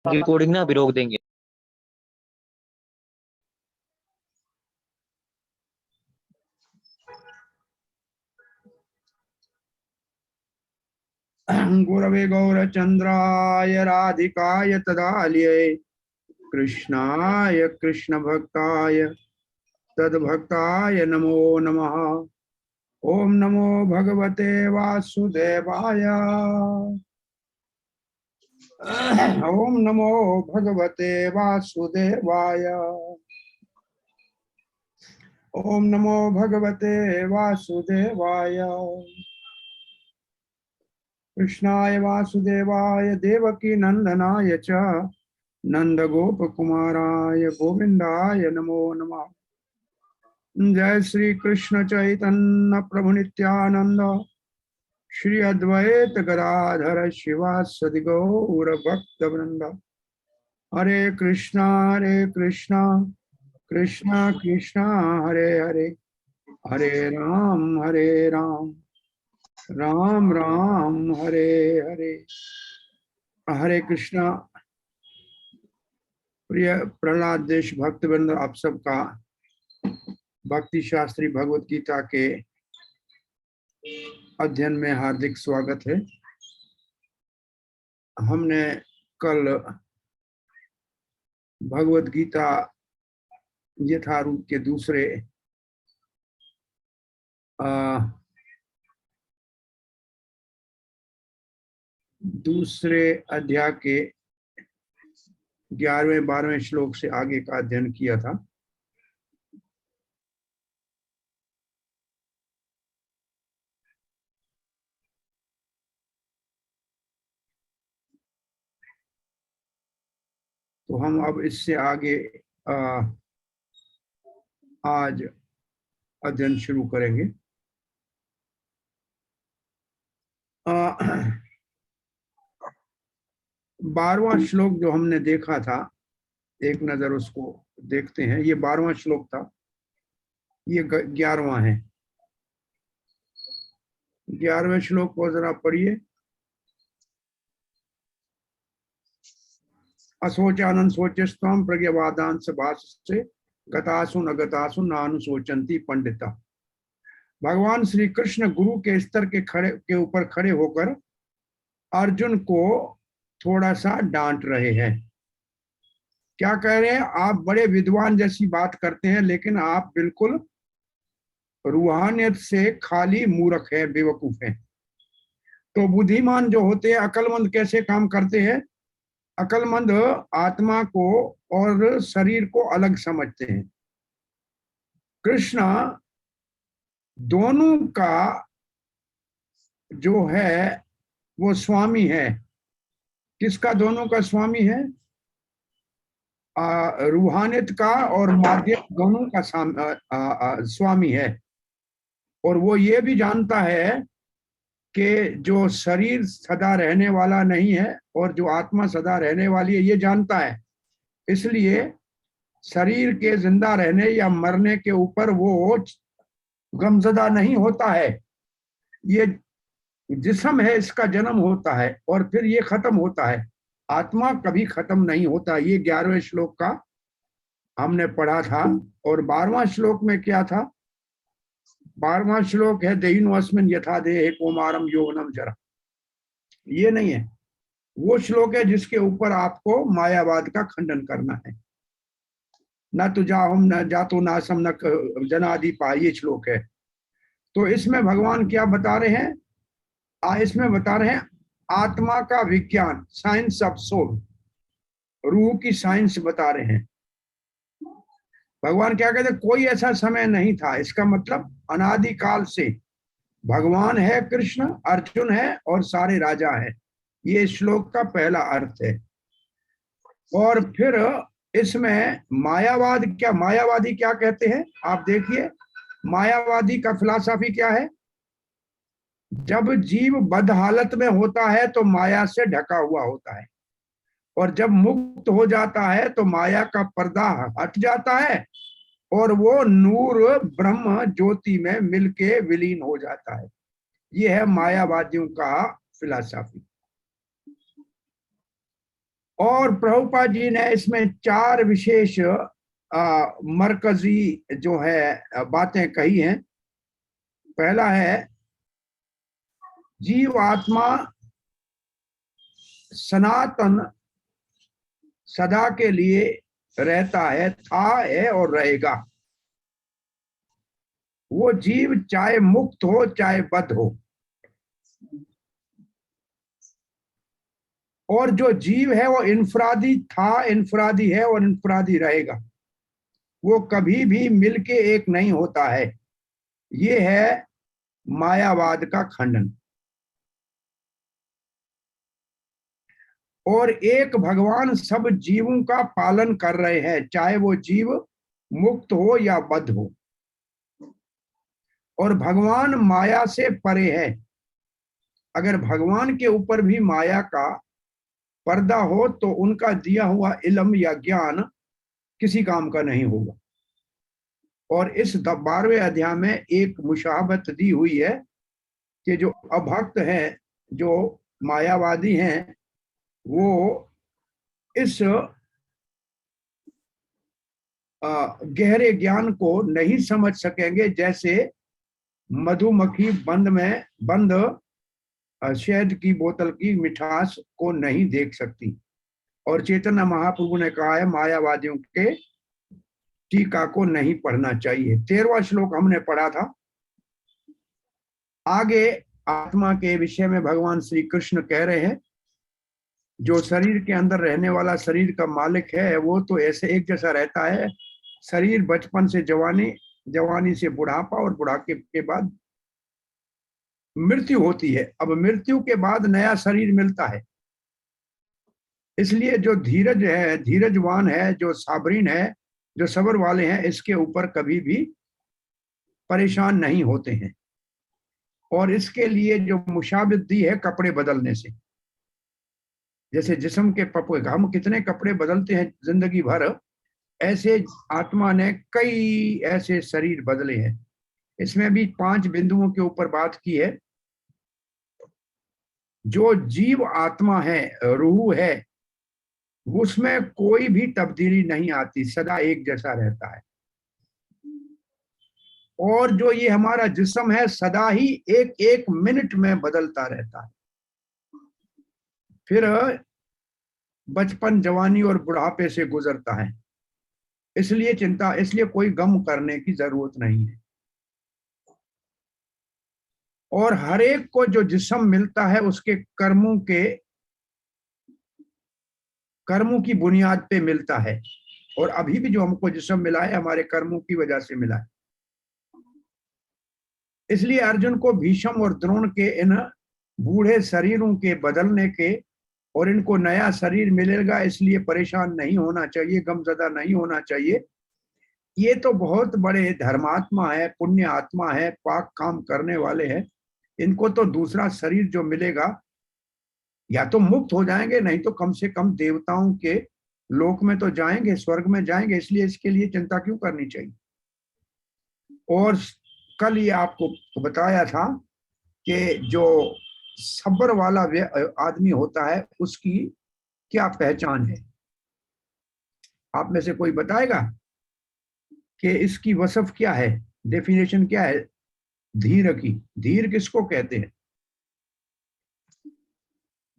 Recording ना अभी रोक देंगे। गुरवे गौरचंद्राय राधिकाय तदालये कृष्णाय कृष्ण भक्ताय तद्भक्ताय नमो नमः। ओम नमो भगवते वासुदेवाय। ओम नमो भगवते वासुदेवाय। ओम नमो भगवते वासुदेवाय। कृष्णाय वासुदेवाय देवकी नंदनाय च नंद गोप कुमाराय गोविंदाय नमो नमः। जय श्री कृष्ण चैतन्य प्रभु नित्यानंद श्री अद्वैत गदाधर शिवासदि गौर भक्त वृंद। हरे कृष्णा कृष्णा कृष्णा हरे हरे, हरे राम राम राम हरे हरे। हरे कृष्णा। प्रिय प्रहलाद देश भक्तवृंद, आप सबका भक्ति शास्त्री भगवत गीता के अध्ययन में हार्दिक स्वागत है। हमने कल भगवत गीता यथारूप के दूसरे अध्याय के 11वें 12वें श्लोक से आगे का अध्ययन किया था। तो हम अब इससे आगे आज अध्ययन शुरू करेंगे। 12वां श्लोक जो हमने देखा था, एक नजर उसको देखते हैं। ये 12वां श्लोक था, ये 11वां है। 11वें श्लोक को जरा पढ़िए। असोचानंद सोचस्तम प्रज्ञवादान से भाष्य गतासु न गतासु नानुशोचंती पंडिता। भगवान श्री कृष्ण गुरु के स्तर के ऊपर खड़े होकर अर्जुन को थोड़ा सा डांट रहे हैं। क्या कह रहे हैं? आप बड़े विद्वान जैसी बात करते हैं, लेकिन आप बिल्कुल रूहानियत से खाली मूर्ख है, बेवकूफ है। तो बुद्धिमान जो होते हैं, अक्लमंद कैसे काम करते हैं? अक्लमंद आत्मा को और शरीर को अलग समझते हैं। कृष्ण दोनों का जो है वो स्वामी है। किसका दोनों का स्वामी है? रूहानियत का और माध्यम दोनों का स्वामी है। और वो ये भी जानता है कि जो शरीर सदा रहने वाला नहीं है और जो आत्मा सदा रहने वाली है, ये जानता है। इसलिए शरीर के जिंदा रहने या मरने के ऊपर वो गमजदा नहीं होता है। ये जिस्म है, इसका जन्म होता है और फिर ये खत्म होता है। आत्मा कभी खत्म नहीं होता। ये 11वें श्लोक का हमने पढ़ा था। और 12वां श्लोक में क्या था? 12वां श्लोक है देहिन्वस्मिन् यथा देहे कौमारम यौवनम जरा। ये नहीं है। वो श्लोक है जिसके ऊपर आपको मायावाद का खंडन करना है। न तो जाहुम न जातो नासम न जनादि पा, ये श्लोक है। तो इसमें भगवान क्या बता रहे हैं? इसमें बता रहे हैं आत्मा का विज्ञान, साइंस ऑफ सोल, रूह की साइंस बता रहे हैं। भगवान क्या कहते हैं? कोई ऐसा समय नहीं था। इसका मतलब अनादिकाल से भगवान है, कृष्ण, अर्जुन है और सारे राजा है। ये श्लोक का पहला अर्थ है। और फिर इसमें मायावाद क्या, मायावादी क्या कहते हैं आप देखिए। मायावादी का फिलॉसफी क्या है? जब जीव बद्ध हालत में होता है तो माया से ढका हुआ होता है, और जब मुक्त हो जाता है तो माया का पर्दा हट जाता है और वो नूर ब्रह्म ज्योति में मिलके विलीन हो जाता है। ये है मायावादियों का फिलॉसफी। और प्रभुपाद जी ने इसमें 4 विशेष मरकजी जो है बातें कही हैं। पहला है जीव आत्मा सनातन सदा के लिए रहता है, था, है और रहेगा। वो जीव चाहे मुक्त हो चाहे बद्ध हो, और जो जीव है वो इनफरादी था, इनफरादी है और इनफरादी रहेगा। वो कभी भी मिलके एक नहीं होता है। ये है मायावाद का खंडन। और एक भगवान सब जीवों का पालन कर रहे हैं, चाहे वो जीव मुक्त हो या बद्ध हो। और भगवान माया से परे है। अगर भगवान के ऊपर भी माया का पर्दा हो तो उनका दिया हुआ इल्म या ज्ञान किसी काम का नहीं होगा। और इस 12वें अध्याय में एक मुशाहबत दी हुई है कि जो अभक्त हैं, जो मायावादी हैं, वो इस गहरे ज्ञान को नहीं समझ सकेंगे, जैसे मधुमक्खी बंद शहद की बोतल की मिठास को नहीं देख सकती। और चैतन्य महाप्रभु ने कहा है मायावादियों के टीका को नहीं पढ़ना चाहिए। 13वां श्लोक हमने पढ़ा था। आगे आत्मा के विषय में भगवान श्री कृष्ण कह रहे हैं, जो शरीर के अंदर रहने वाला शरीर का मालिक है वो तो ऐसे एक जैसा रहता है। शरीर बचपन से जवानी, जवानी से बुढ़ापा और बुढ़ापे के बाद मृत्यु होती है। अब मृत्यु के बाद नया शरीर मिलता है। इसलिए जो धीरज है, धीरजवान है, जो साबरीन है, जो सब्र वाले हैं, इसके ऊपर कभी भी परेशान नहीं होते हैं। और इसके लिए जो मुशाबित दी है कपड़े बदलने से, जैसे जिस्म के हम कितने कपड़े बदलते हैं जिंदगी भर, ऐसे आत्मा ने कई ऐसे शरीर बदले हैं। इसमें भी 5 बिंदुओं के ऊपर बात की है। जो जीव आत्मा है, रूह है, उसमें कोई भी तब्दीली नहीं आती, सदा एक जैसा रहता है। और जो ये हमारा जिस्म है सदा ही एक एक मिनट में बदलता रहता है। फिर बचपन, जवानी और बुढ़ापे से गुजरता है। इसलिए कोई गम करने की जरूरत नहीं है। और हर एक को जो जिस्म मिलता है उसके कर्मों की बुनियाद पे मिलता है। और अभी भी जो हमको जिस्म मिला है हमारे कर्मों की वजह से मिला है। इसलिए अर्जुन को भीष्म और द्रोण के इन बूढ़े शरीरों के बदलने के और इनको नया शरीर मिलेगा इसलिए परेशान नहीं होना चाहिए, गमजदा नहीं होना चाहिए। ये तो बहुत बड़े धर्मात्मा है, पुण्य आत्मा है, पाक काम करने वाले हैं। इनको तो दूसरा शरीर जो मिलेगा या तो मुक्त हो जाएंगे, नहीं तो कम से कम देवताओं के लोक में तो जाएंगे, स्वर्ग में जाएंगे। इसलिए इसके लिए चिंता क्यों करनी चाहिए। और कल ये आपको बताया था कि जो सब्र वाला आदमी होता है उसकी क्या पहचान है। आप में से कोई बताएगा कि इसकी वसफ क्या है, डेफिनेशन क्या है धीर की। धीर किसको कहते हैं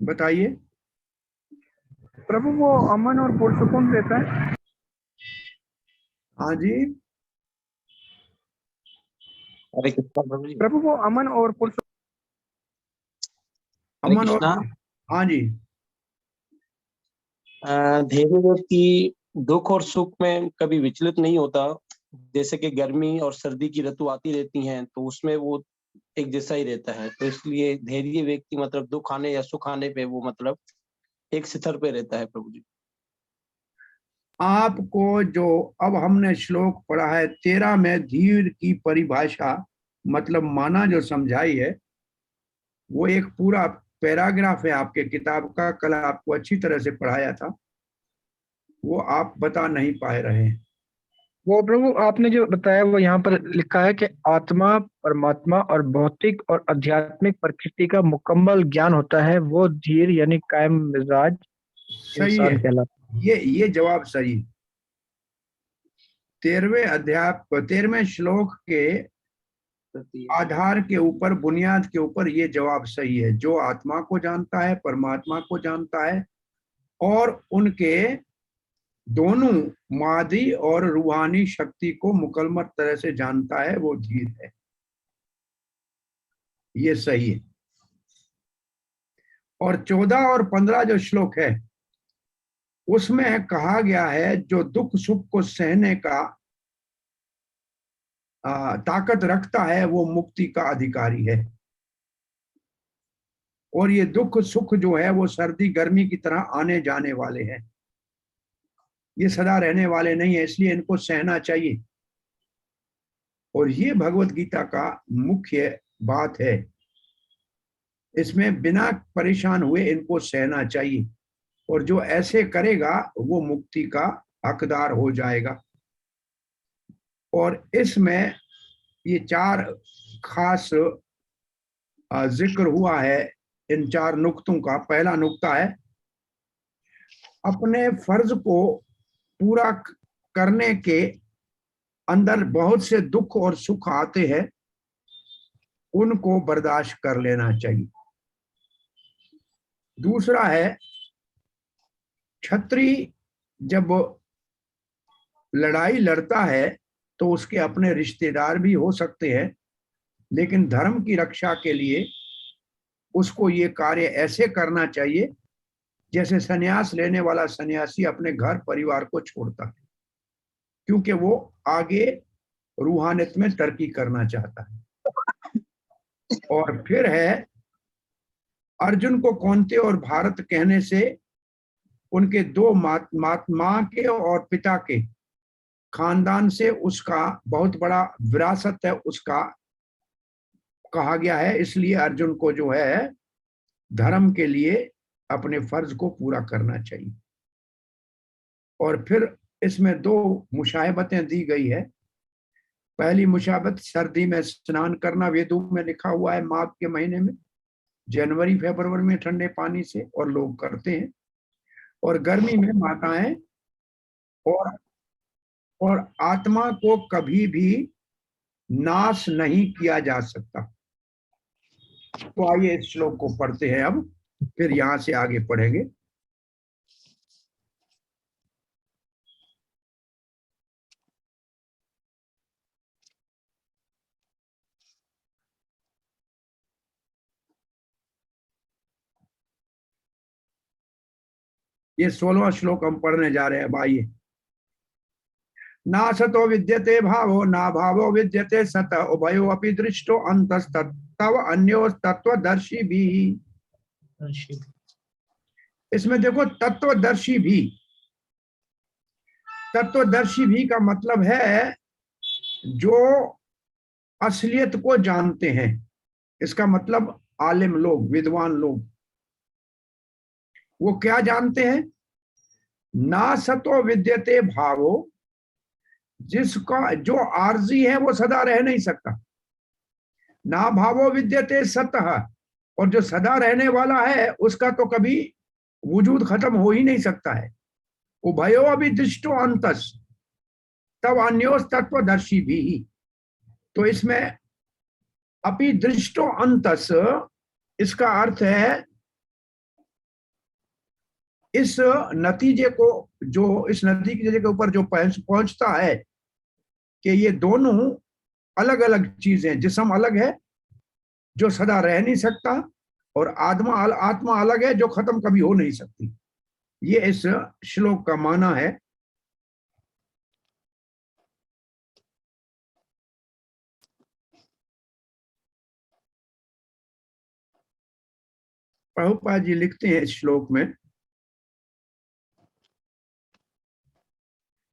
बताइए। प्रभु वो अमन और पुरसुकून रहता है। हाँ जी, हरे कृष्णा प्रभु जी। प्रभु वो अमन और हरे अमन और, कृष्णा। हाँ जी, धैर्य व्यक्ति दुख और सुख में कभी विचलित नहीं होता। जैसे कि गर्मी और सर्दी की ऋतु आती रहती हैं तो उसमें वो एक जैसा ही रहता है। तो इसलिए धैर्य व्यक्ति मतलब दुख आने या सुख आने पे वो मतलब एक स्तर पे रहता है प्रभु जी। आपको जो अब हमने श्लोक पढ़ा है 13 में धीर की परिभाषा मतलब माना जो समझाई है, वो एक पूरा पैराग्राफ है आपके किताब का। कल आपको अच्छी तरह से पढ़ाया था, वो आप बता नहीं पाए रहे हैं। वो प्रभु आपने जो बताया वो यहाँ पर लिखा है कि आत्मा, परमात्मा और भौतिक और आध्यात्मिक प्रकृति का मुकम्मल ज्ञान होता है। वो धीर यानी कायम मिजाज सही है, इंसान कहलाता ये जवाब सही। 13वें श्लोक के आधार के ऊपर, बुनियाद के ऊपर ये जवाब सही है। जो आत्मा को जानता है, परमात्मा को जानता है और उनके दोनों मादी और रूहानी शक्ति को मुकम्मल तरह से जानता है, वो धीर है। ये सही है। और 14 और 15 जो श्लोक है उसमें कहा गया है जो दुख सुख को सहने का ताकत रखता है वो मुक्ति का अधिकारी है। और ये दुख सुख जो है वो सर्दी गर्मी की तरह आने जाने वाले हैं, ये सदा रहने वाले नहीं है, इसलिए इनको सहना चाहिए। और ये भगवत गीता का मुख्य बात है, इसमें बिना परेशान हुए इनको सहना चाहिए। और जो ऐसे करेगा वो मुक्ति का हकदार हो जाएगा। और इसमें ये 4 खास जिक्र हुआ है इन 4 नुक्तों का। पहला नुक्ता है अपने फर्ज को पूरा करने के अंदर बहुत से दुख और सुख आते हैं, उनको बर्दाश्त कर लेना चाहिए। दूसरा है क्षत्रिय जब लड़ाई लड़ता है तो उसके अपने रिश्तेदार भी हो सकते हैं, लेकिन धर्म की रक्षा के लिए उसको ये कार्य ऐसे करना चाहिए जैसे संन्यास लेने वाला सन्यासी अपने घर परिवार को छोड़ता है, क्योंकि वो आगे रूहानियत में तरक्की करना चाहता है। और फिर है अर्जुन को कौंते और भारत कहने से उनके 2 माँ के और पिता के खानदान से उसका बहुत बड़ा विरासत है, उसका कहा गया है। इसलिए अर्जुन को जो है धर्म के लिए अपने फर्ज को पूरा करना चाहिए। और फिर इसमें 2 मुशाहबतें दी गई है। पहली मुशाहबत सर्दी में स्नान करना, वेदों में लिखा हुआ है माघ के महीने में, जनवरी फरवरी में ठंडे पानी से, और लोग करते हैं। और गर्मी में माताएं और आत्मा को कभी भी नाश नहीं किया जा सकता। तो आइए इस श्लोक को पढ़ते हैं अब, फिर यहां से आगे पढ़ेंगे। ये 16वां श्लोक हम पढ़ने जा रहे हैं। आइए। ना सतो विद्यते भावो ना भावो विद्यते सत उभयो अपि दृष्टो अंतस्तव अन्यो तत्वदर्शी भी। इसमें देखो तत्वदर्शी भी, तत्वदर्शी भी का मतलब है जो असलियत को जानते हैं। इसका मतलब आलिम लोग, विद्वान लोग, वो क्या जानते हैं? ना सतो विद्यते भावो, जिसका जो आर्जी है वो सदा रह नहीं सकता। ना भावो विद्यते सतः, और जो सदा रहने वाला है उसका तो कभी वजूद खत्म हो ही नहीं सकता है। उभयो अभी दृष्टो अंतस तब अन्योस तत्वदर्शी भी। तो इसमें अपि दृष्टो अंतस, इसका अर्थ है इस नतीजे को, जो इस नतीजे के ऊपर जो पहुंचता है कि ये दोनों अलग अलग चीजें, जिस्म अलग है जो सदा रह नहीं सकता, और आत्मा अलग है जो खत्म कभी हो नहीं सकती। ये इस श्लोक का माना है। प्रभुपाद जी लिखते हैं इस श्लोक में,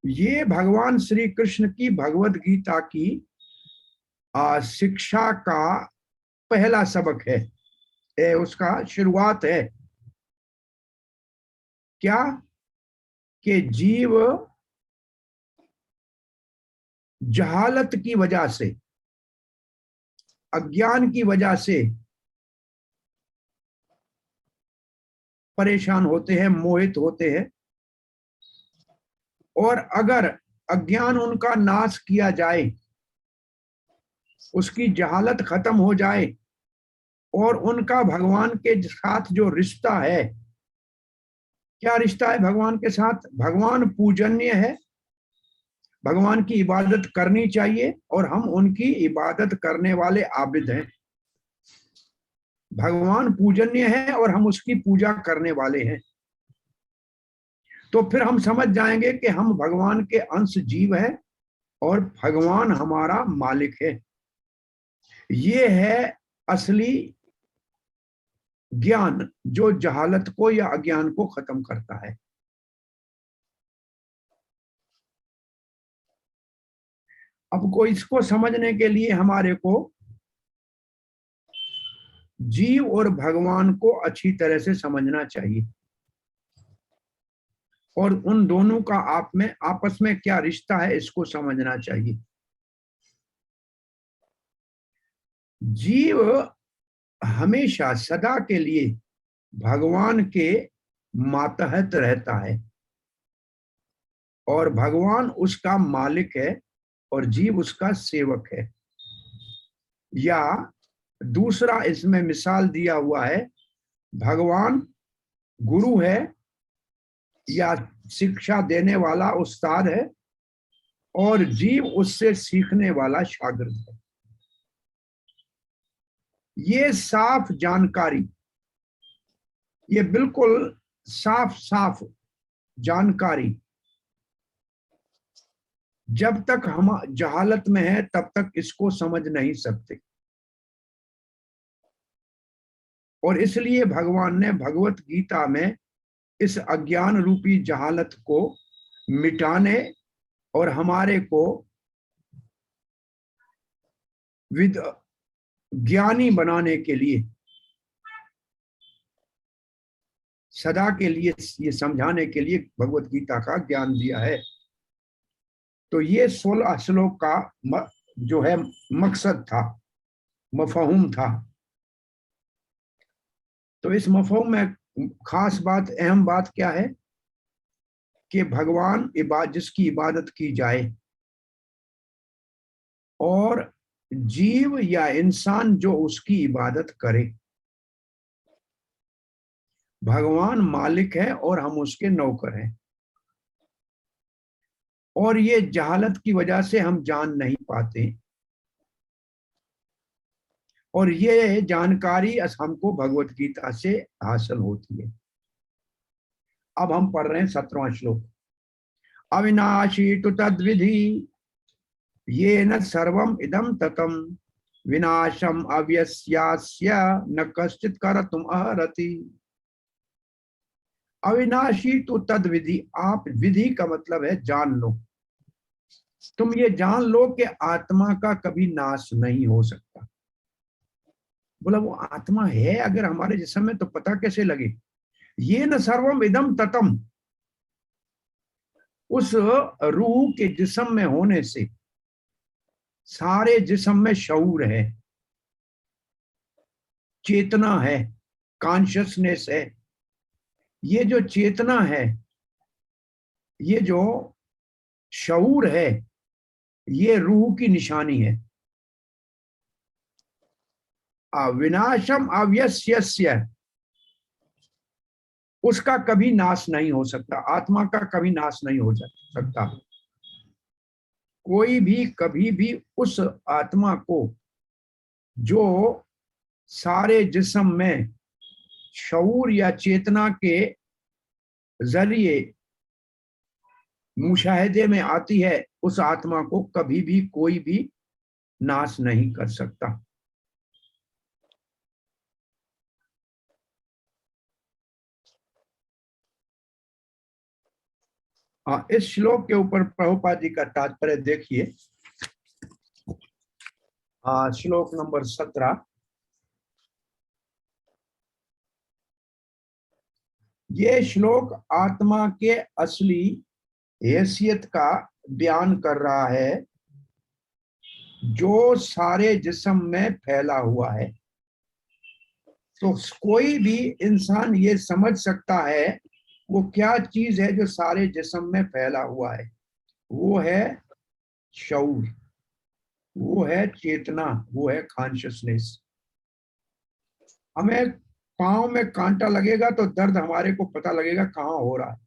ये भगवान श्री कृष्ण की भगवत गीता की शिक्षा का पहला सबक है, उसका शुरुआत है। क्या? कि जीव जहालत की वजह से, अज्ञान की वजह से परेशान होते हैं, मोहित होते हैं। और अगर अज्ञान उनका नाश किया जाए, उसकी जहालत खत्म हो जाए, और उनका भगवान के साथ जो रिश्ता है, क्या रिश्ता है भगवान के साथ? भगवान पूजनीय है, भगवान की इबादत करनी चाहिए, और हम उनकी इबादत करने वाले आबिद हैं। भगवान पूजनीय है और हम उसकी पूजा करने वाले हैं। तो फिर हम समझ जाएंगे कि हम भगवान के अंश जीव हैं और भगवान हमारा मालिक है। ये है असली ज्ञान, जो जहालत को या अज्ञान को खत्म करता है। अब को इसको समझने के लिए हमारे को जीव और भगवान को अच्छी तरह से समझना चाहिए, और उन दोनों का आपस में क्या रिश्ता है इसको समझना चाहिए। जीव हमेशा सदा के लिए भगवान के मातहत रहता है, और भगवान उसका मालिक है और जीव उसका सेवक है। या दूसरा इसमें मिसाल दिया हुआ है, भगवान गुरु है या शिक्षा देने वाला उस्ताद है, और जीव उससे सीखने वाला शागिर्द है। ये साफ जानकारी, ये बिल्कुल साफ साफ जानकारी जब तक हम जहालत में है तब तक इसको समझ नहीं सकते। और इसलिए भगवान ने भगवत गीता में इस अज्ञान रूपी जहालत को मिटाने और हमारे को ज्ञानी बनाने के लिए, सदा के लिए ये समझाने के लिए भगवत गीता का ज्ञान दिया है। तो ये 16 श्लोक का जो है मकसद था, मफहूम था। तो इस मफहूम में खास बात, अहम बात क्या है कि भगवान जिसकी इबादत की जाए, और जीव या इंसान जो उसकी इबादत करे। भगवान मालिक है और हम उसके नौकर हैं, और ये जहालत की वजह से हम जान नहीं पाते, और ये जानकारी हमको भगवत गीता से हासिल होती है। अब हम पढ़ रहे हैं 17वां श्लोक। अविनाशी तु तद्विधि येन सर्वम इदम ततम विनाशम अव्यस्यास्य न कश्चित् कर्तुम अर्हति। अविनाशी तो तद्विधि, आप विधि का मतलब है जान लो। तुम ये जान लो कि आत्मा का कभी नाश नहीं हो सकता। बोला वो आत्मा है अगर हमारे जिस्म में, तो पता कैसे लगे? ये न सर्वम इदम ततम, उस रूह के जिस्म में होने से सारे जिस्म में शऊर है, चेतना है, कॉन्शियसनेस है। ये जो चेतना है, ये जो शऊर है, ये रूह की निशानी है। विनाशम अव्यस्यस्य, उसका कभी नाश नहीं हो सकता, आत्मा का कभी नाश नहीं हो सकता। कोई भी कभी भी उस आत्मा को जो सारे जिस्म में शऊर या चेतना के जरिए मुशाहिदे में आती है, उस आत्मा को कभी भी कोई भी नाश नहीं कर सकता। इस श्लोक के ऊपर प्रभुपाद जी का तात्पर्य देखिए। श्लोक नंबर 17। ये श्लोक आत्मा के असली हैसियत का बयान कर रहा है, जो सारे जिस्म में फैला हुआ है। तो कोई भी इंसान ये समझ सकता है वो क्या चीज है जो सारे जिस्म में फैला हुआ है। वो है शऊर, वो है चेतना, वो है कॉन्शियसनेस। हमें पांव में कांटा लगेगा तो दर्द हमारे को पता लगेगा कहाँ हो रहा है।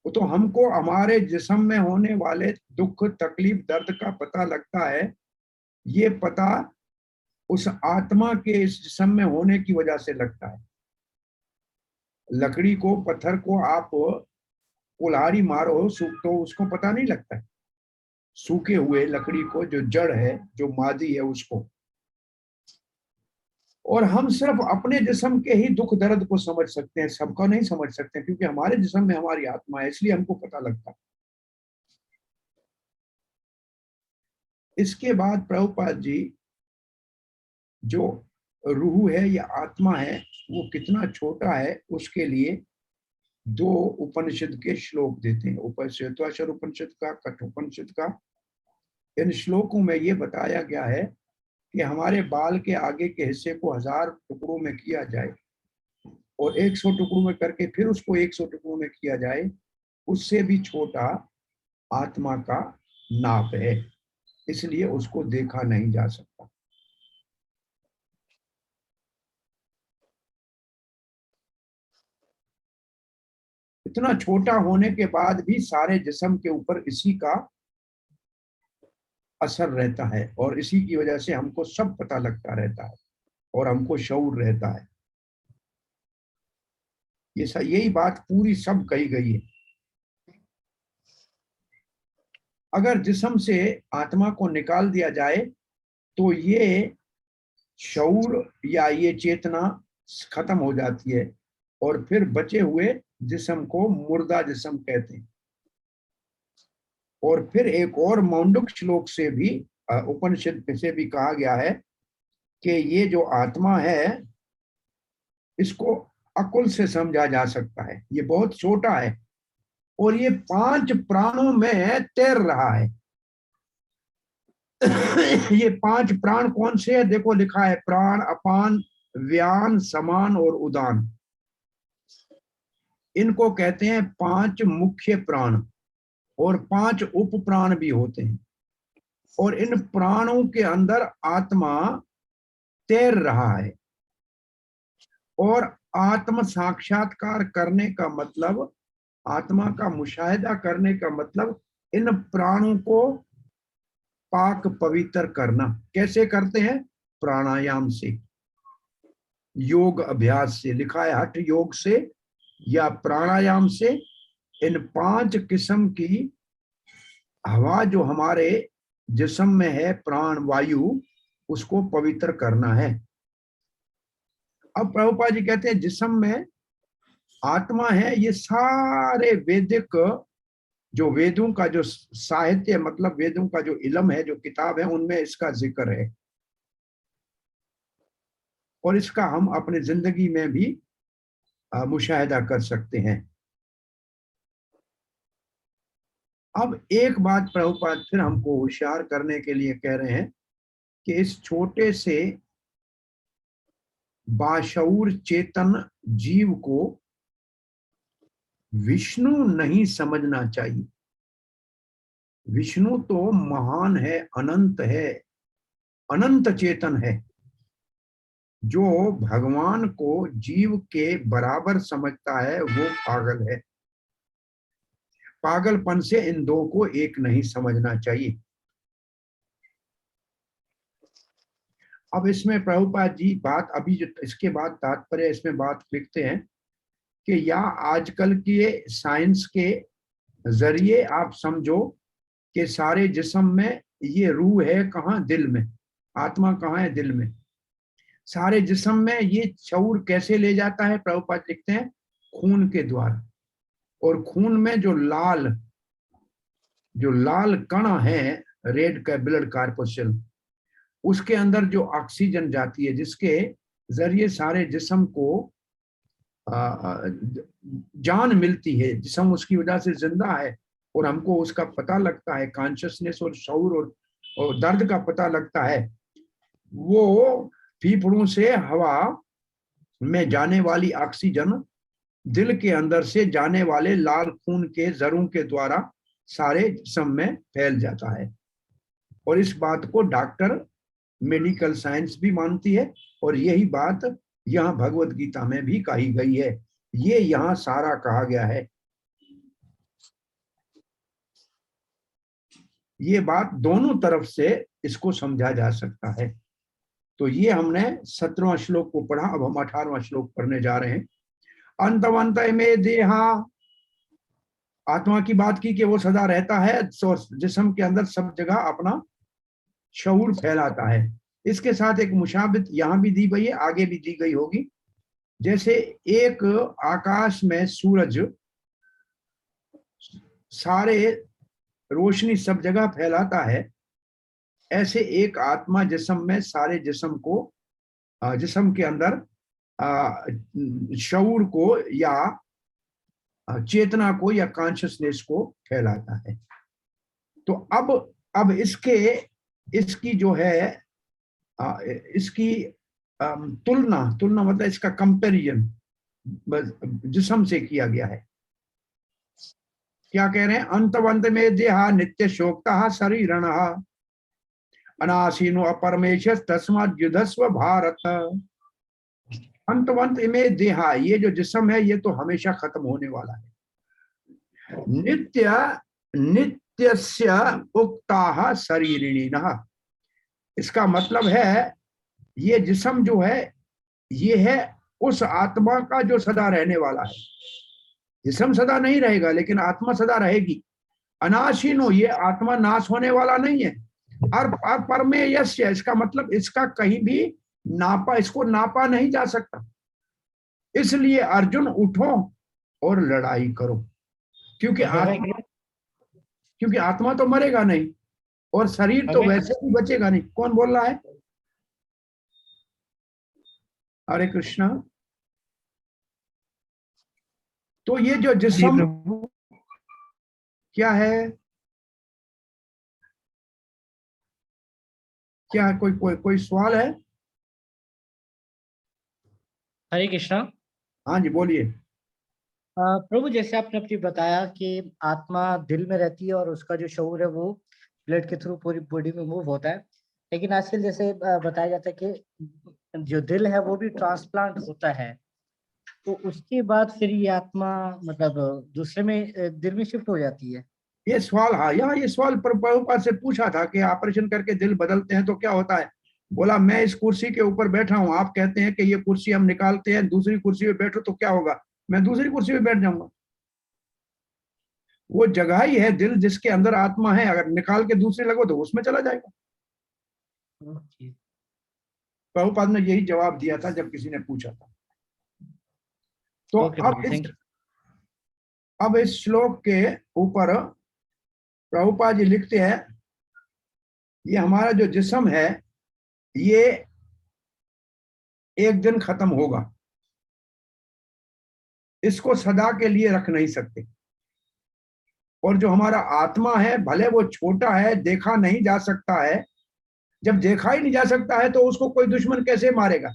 वो तो हमको हमारे जिस्म में होने वाले दुख, तकलीफ, दर्द का पता लगता है। ये पता उस आत्मा के इस जिस्म में होने की वजह से लगता है। लकड़ी को, पत्थर को आप कुल्हाड़ी मारो सूख तो उसको पता नहीं लगता है। सूखे हुए लकड़ी को, जो जड़ है, जो मादी है, उसको। और हम सिर्फ अपने जिस्म के ही दुख दर्द को समझ सकते हैं, सबका नहीं समझ सकते, क्योंकि हमारे जिस्म में हमारी आत्मा है, इसलिए हमको पता लगता है। इसके बाद प्रभुपाद जी जो रूह है या आत्मा है वो कितना छोटा है उसके लिए 2 उपनिषद के श्लोक देते हैं, श्वेताक्षर उपनिषद का, कठोपनिषद का। इन श्लोकों में ये बताया गया है कि हमारे बाल के आगे के हिस्से को 1000 टुकड़ों में किया जाए और 100 टुकड़ों में करके फिर उसको 100 टुकड़ों में किया जाए, उससे भी छोटा आत्मा का नाप है, इसलिए उसको देखा नहीं जा सकता। इतना छोटा होने के बाद भी सारे जिस्म के ऊपर इसी का असर रहता है और इसी की वजह से हमको सब पता लगता रहता है और हमको शऊर रहता है। यही बात पूरी सब कही गई है। अगर जिस्म से आत्मा को निकाल दिया जाए तो ये शऊर या ये चेतना खत्म हो जाती है और फिर बचे हुए जिस्म को मुर्दा जिस्म कहते हैं। और फिर एक और मौंडुक श्लोक से भी, उपनिषद से भी कहा गया है कि ये जो आत्मा है इसको अकुल से समझा जा सकता है, ये बहुत छोटा है और ये 5 प्राणों में तैर रहा है। ये 5 प्राण कौन से है? देखो लिखा है प्राण, अपान, व्यान, समान और उदान। इनको कहते हैं 5 मुख्य प्राण और 5 उप प्राण भी होते हैं। और इन प्राणों के अंदर आत्मा तैर रहा है। और आत्म साक्षात्कार करने का मतलब, आत्मा का मुशाहिदा करने का मतलब इन प्राणों को पाक पवित्र करना। कैसे करते हैं? प्राणायाम से, योग अभ्यास से। लिखा है हठ योग से या प्राणायाम से इन 5 किस्म की हवा जो हमारे जिस्म में है, प्राण वायु, उसको पवित्र करना है। अब प्रभुपाद जी कहते हैं जिस्म में आत्मा है। ये सारे वैदिक जो वेदों का जो साहित्य, मतलब वेदों का जो इल्म है, जो किताब है, उनमें इसका जिक्र है और इसका हम अपने जिंदगी में भी मुशाहिदा कर सकते हैं। अब एक बात प्रभुपाद फिर हमको होशियार करने के लिए कह रहे हैं कि इस छोटे से बाशऊर चेतन जीव को विष्णु नहीं समझना चाहिए। विष्णु तो महान है, अनंत है, अनंत चेतन है। जो भगवान को जीव के बराबर समझता है वो पागल है। पागलपन से इन दो को एक नहीं समझना चाहिए। अब इसमें प्रभुपाद जी बात, अभी जो इसके बाद तात्पर्य इसमें बात लिखते हैं कि या आजकल के साइंस के जरिए आप समझो कि सारे जिस्म में ये रूह है कहाँ? दिल में। आत्मा कहाँ है? दिल में। सारे जिस्म में ये शऊर कैसे ले जाता है? प्रभुपाद लिखते हैं खून के द्वारा। और खून में जो लाल कण है, रेड का ब्लड कार्पोसल, उसके अंदर जो ऑक्सीजन जाती है, जिसके जरिए सारे जिस्म को जान मिलती है, जिस्म उसकी वजह से जिंदा है और हमको उसका पता लगता है, कॉन्शियसनेस और शऊर और दर्द का पता लगता है। वो फेफड़ों से हवा में जाने वाली ऑक्सीजन दिल के अंदर से जाने वाले लाल खून के जरों के द्वारा सारे जिस्म में फैल जाता है। और इस बात को डॉक्टर, मेडिकल साइंस भी मानती है, और यही बात यहाँ भगवत गीता में भी कही गई है। ये यहाँ सारा कहा गया है। ये बात दोनों तरफ से इसको समझा जा सकता है। तो ये हमने 17वां श्लोक को पढ़ा। अब हम 18वां श्लोक पढ़ने जा रहे हैं। अंतवंत में देहा, आत्मा की बात की कि वो सदा रहता है, जिस्म के अंदर सब जगह अपना शऊर फैलाता है। इसके साथ एक मुशाबित यहाँ भी दी गई है, आगे भी दी गई होगी। जैसे एक आकाश में सूरज सारे रोशनी सब जगह फैलाता है, ऐसे एक आत्मा जिस्म में सारे जिस्म को, जिस्म के अंदर शऊर को या चेतना को या कॉन्शियसनेस को फैलाता है। तो अब इसकी जो है इसकी तुलना मतलब इसका कंपैरिजन जिस्म से किया गया है। क्या कह रहे हैं? अंतवंत में देहा नित्य शोक्ता शरीरण अनासीनो अपरमेश तस्मात् युधस्व भारत। अंतवंत में देहा, ये जो जिस्म है ये तो हमेशा खत्म होने वाला है। नित्यस्य उक्ताः शरीरिणीनः, इसका मतलब है ये जिस्म जो है ये है उस आत्मा का जो सदा रहने वाला है। जिस्म सदा नहीं रहेगा लेकिन आत्मा सदा रहेगी। अनाशीनो, ये आत्मा नाश होने वाला नहीं है। और परमेयस्य, इसका मतलब इसका कहीं भी इसको नापा नहीं जा सकता। इसलिए अर्जुन उठो और लड़ाई करो, क्योंकि आत्मा तो मरेगा नहीं और शरीर तो वैसे भी बचेगा नहीं। कौन बोल रहा है? हरे कृष्णा। तो ये जो जिस्म क्या है, क्या कोई सवाल है? हरे कृष्णा। हाँ जी बोलिए। प्रभु, जैसे आपने अपनी बताया कि आत्मा दिल में रहती है और उसका जो शऊर है वो ब्लड के थ्रू पूरी बॉडी में मूव होता है, लेकिन आजकल जैसे बताया जाता है कि जो दिल है वो भी ट्रांसप्लांट होता है, तो उसके बाद फिर ये आत्मा मतलब दूसरे में दिल में शिफ्ट हो जाती है। ये सवाल, हाँ, यहाँ ये सवाल प्रभुपाद से पूछा था कि ऑपरेशन करके दिल बदलते हैं तो क्या होता है। बोला मैं इस कुर्सी के ऊपर बैठा हूं, आप कहते हैं कि ये कुर्सी हम निकालते हैं, दूसरी कुर्सी पे बैठो तो क्या होगा? मैं दूसरी कुर्सी पे बैठ जाऊंगा। वो जगह ही है दिल जिसके अंदर आत्मा है, अगर निकाल के दूसरी लगो तो उसमें चला जाएगा। प्रभुपाद ने यही जवाब दिया था जब किसी ने पूछा था। तो अब इस श्लोक के ऊपर प्रभुपाद जी लिखते हैं, ये हमारा जो जिस्म है ये एक दिन खत्म होगा, इसको सदा के लिए रख नहीं सकते। और जो हमारा आत्मा है भले वो छोटा है, देखा नहीं जा सकता है, जब देखा ही नहीं जा सकता है तो उसको कोई दुश्मन कैसे मारेगा?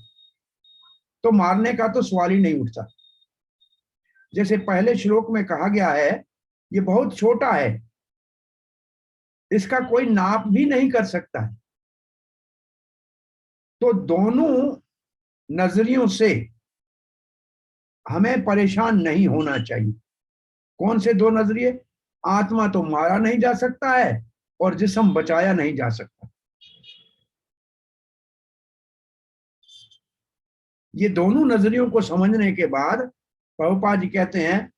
तो मारने का तो सवाल ही नहीं उठता। जैसे पहले श्लोक में कहा गया है ये बहुत छोटा है, इसका कोई नाप भी नहीं कर सकता है। तो दोनों नजरियों से हमें परेशान नहीं होना चाहिए। कौन से दो नजरिए? आत्मा तो मारा नहीं जा सकता है और जिस्म बचाया नहीं जा सकता। ये दोनों नजरियों को समझने के बाद प्रभुपाद जी कहते हैं,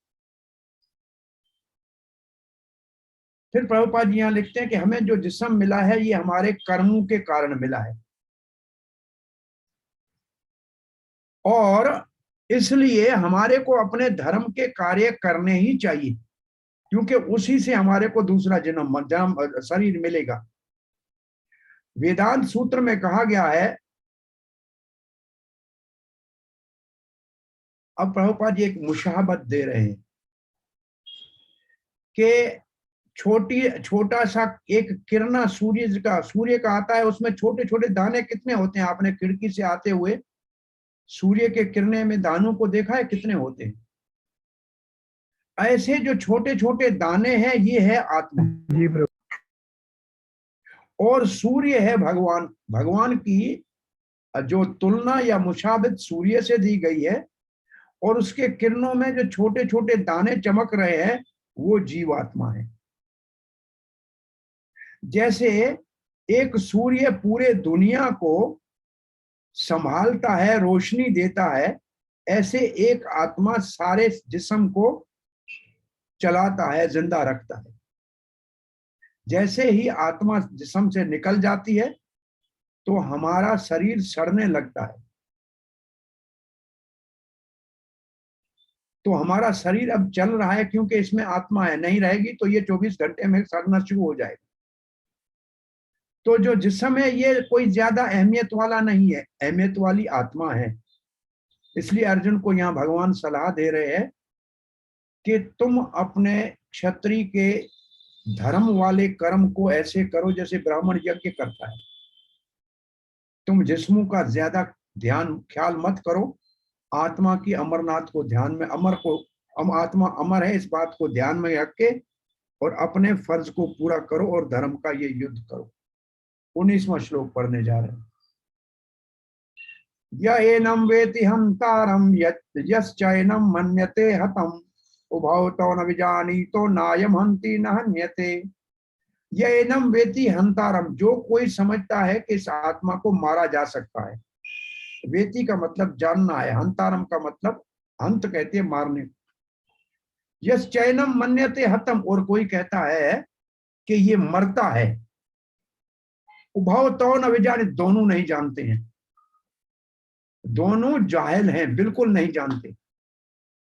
फिर प्रभुपाद जी यहां लिखते हैं कि हमें जो जिस्म मिला है ये हमारे कर्मों के कारण मिला है, और इसलिए हमारे को अपने धर्म के कार्य करने ही चाहिए, क्योंकि उसी से हमारे को दूसरा जन्म शरीर मिलेगा। वेदांत सूत्र में कहा गया है, अब प्रभुपाद जी एक मुशाहबत दे रहे हैं कि छोटा सा एक किरणा सूर्य का आता है, उसमें छोटे छोटे दाने कितने होते हैं? आपने खिड़की से आते हुए सूर्य के किरणें में दानों को देखा है कितने होते हैं? ऐसे जो छोटे छोटे दाने हैं ये है आत्मा, जी प्रभु। और सूर्य है भगवान। भगवान की जो तुलना या मुशाबित सूर्य से दी गई है, और उसके किरणों में जो छोटे छोटे दाने चमक रहे हैं वो जीवात्मा है। जैसे एक सूर्य पूरे दुनिया को संभालता है, रोशनी देता है, ऐसे एक आत्मा सारे जिस्म को चलाता है, जिंदा रखता है। जैसे ही आत्मा जिस्म से निकल जाती है तो हमारा शरीर सड़ने लगता है। तो हमारा शरीर अब चल रहा है क्योंकि इसमें आत्मा है, नहीं रहेगी तो ये 24 घंटे में सड़ना शुरू हो जाएगा। तो जो जिस्म है ये कोई ज्यादा अहमियत वाला नहीं है, अहमियत वाली आत्मा है। इसलिए अर्जुन को यहाँ भगवान सलाह दे रहे हैं कि तुम अपने क्षत्रिय के धर्म वाले कर्म को ऐसे करो जैसे ब्राह्मण यज्ञ करता है। तुम जिस्मों का ज्यादा ख्याल मत करो, आत्मा की अमरनाथ को ध्यान में, आत्मा अमर है इस बात को ध्यान में रख के और अपने फर्ज को पूरा करो और धर्म का ये युद्ध करो। 19वां श्लोक पढ़ने जा रहे हैं। य एनम वेति हंतारम यश्चैनम मन्यते हतम उभौ तो न विजानीतो नायम हंति न हन्यते। य एनम वेति हंतारम, जो कोई समझता है कि इस आत्मा को मारा जा सकता है। वेति का मतलब जानना है, हंतारम का मतलब हंत कहते हैं मारने। यश्चैनम मन्यते हतम, और कोई कहता है कि ये मरता है। उभौ तो न विजानी, दोनों नहीं जानते हैं, दोनों जाहिल हैं, बिल्कुल नहीं जानते।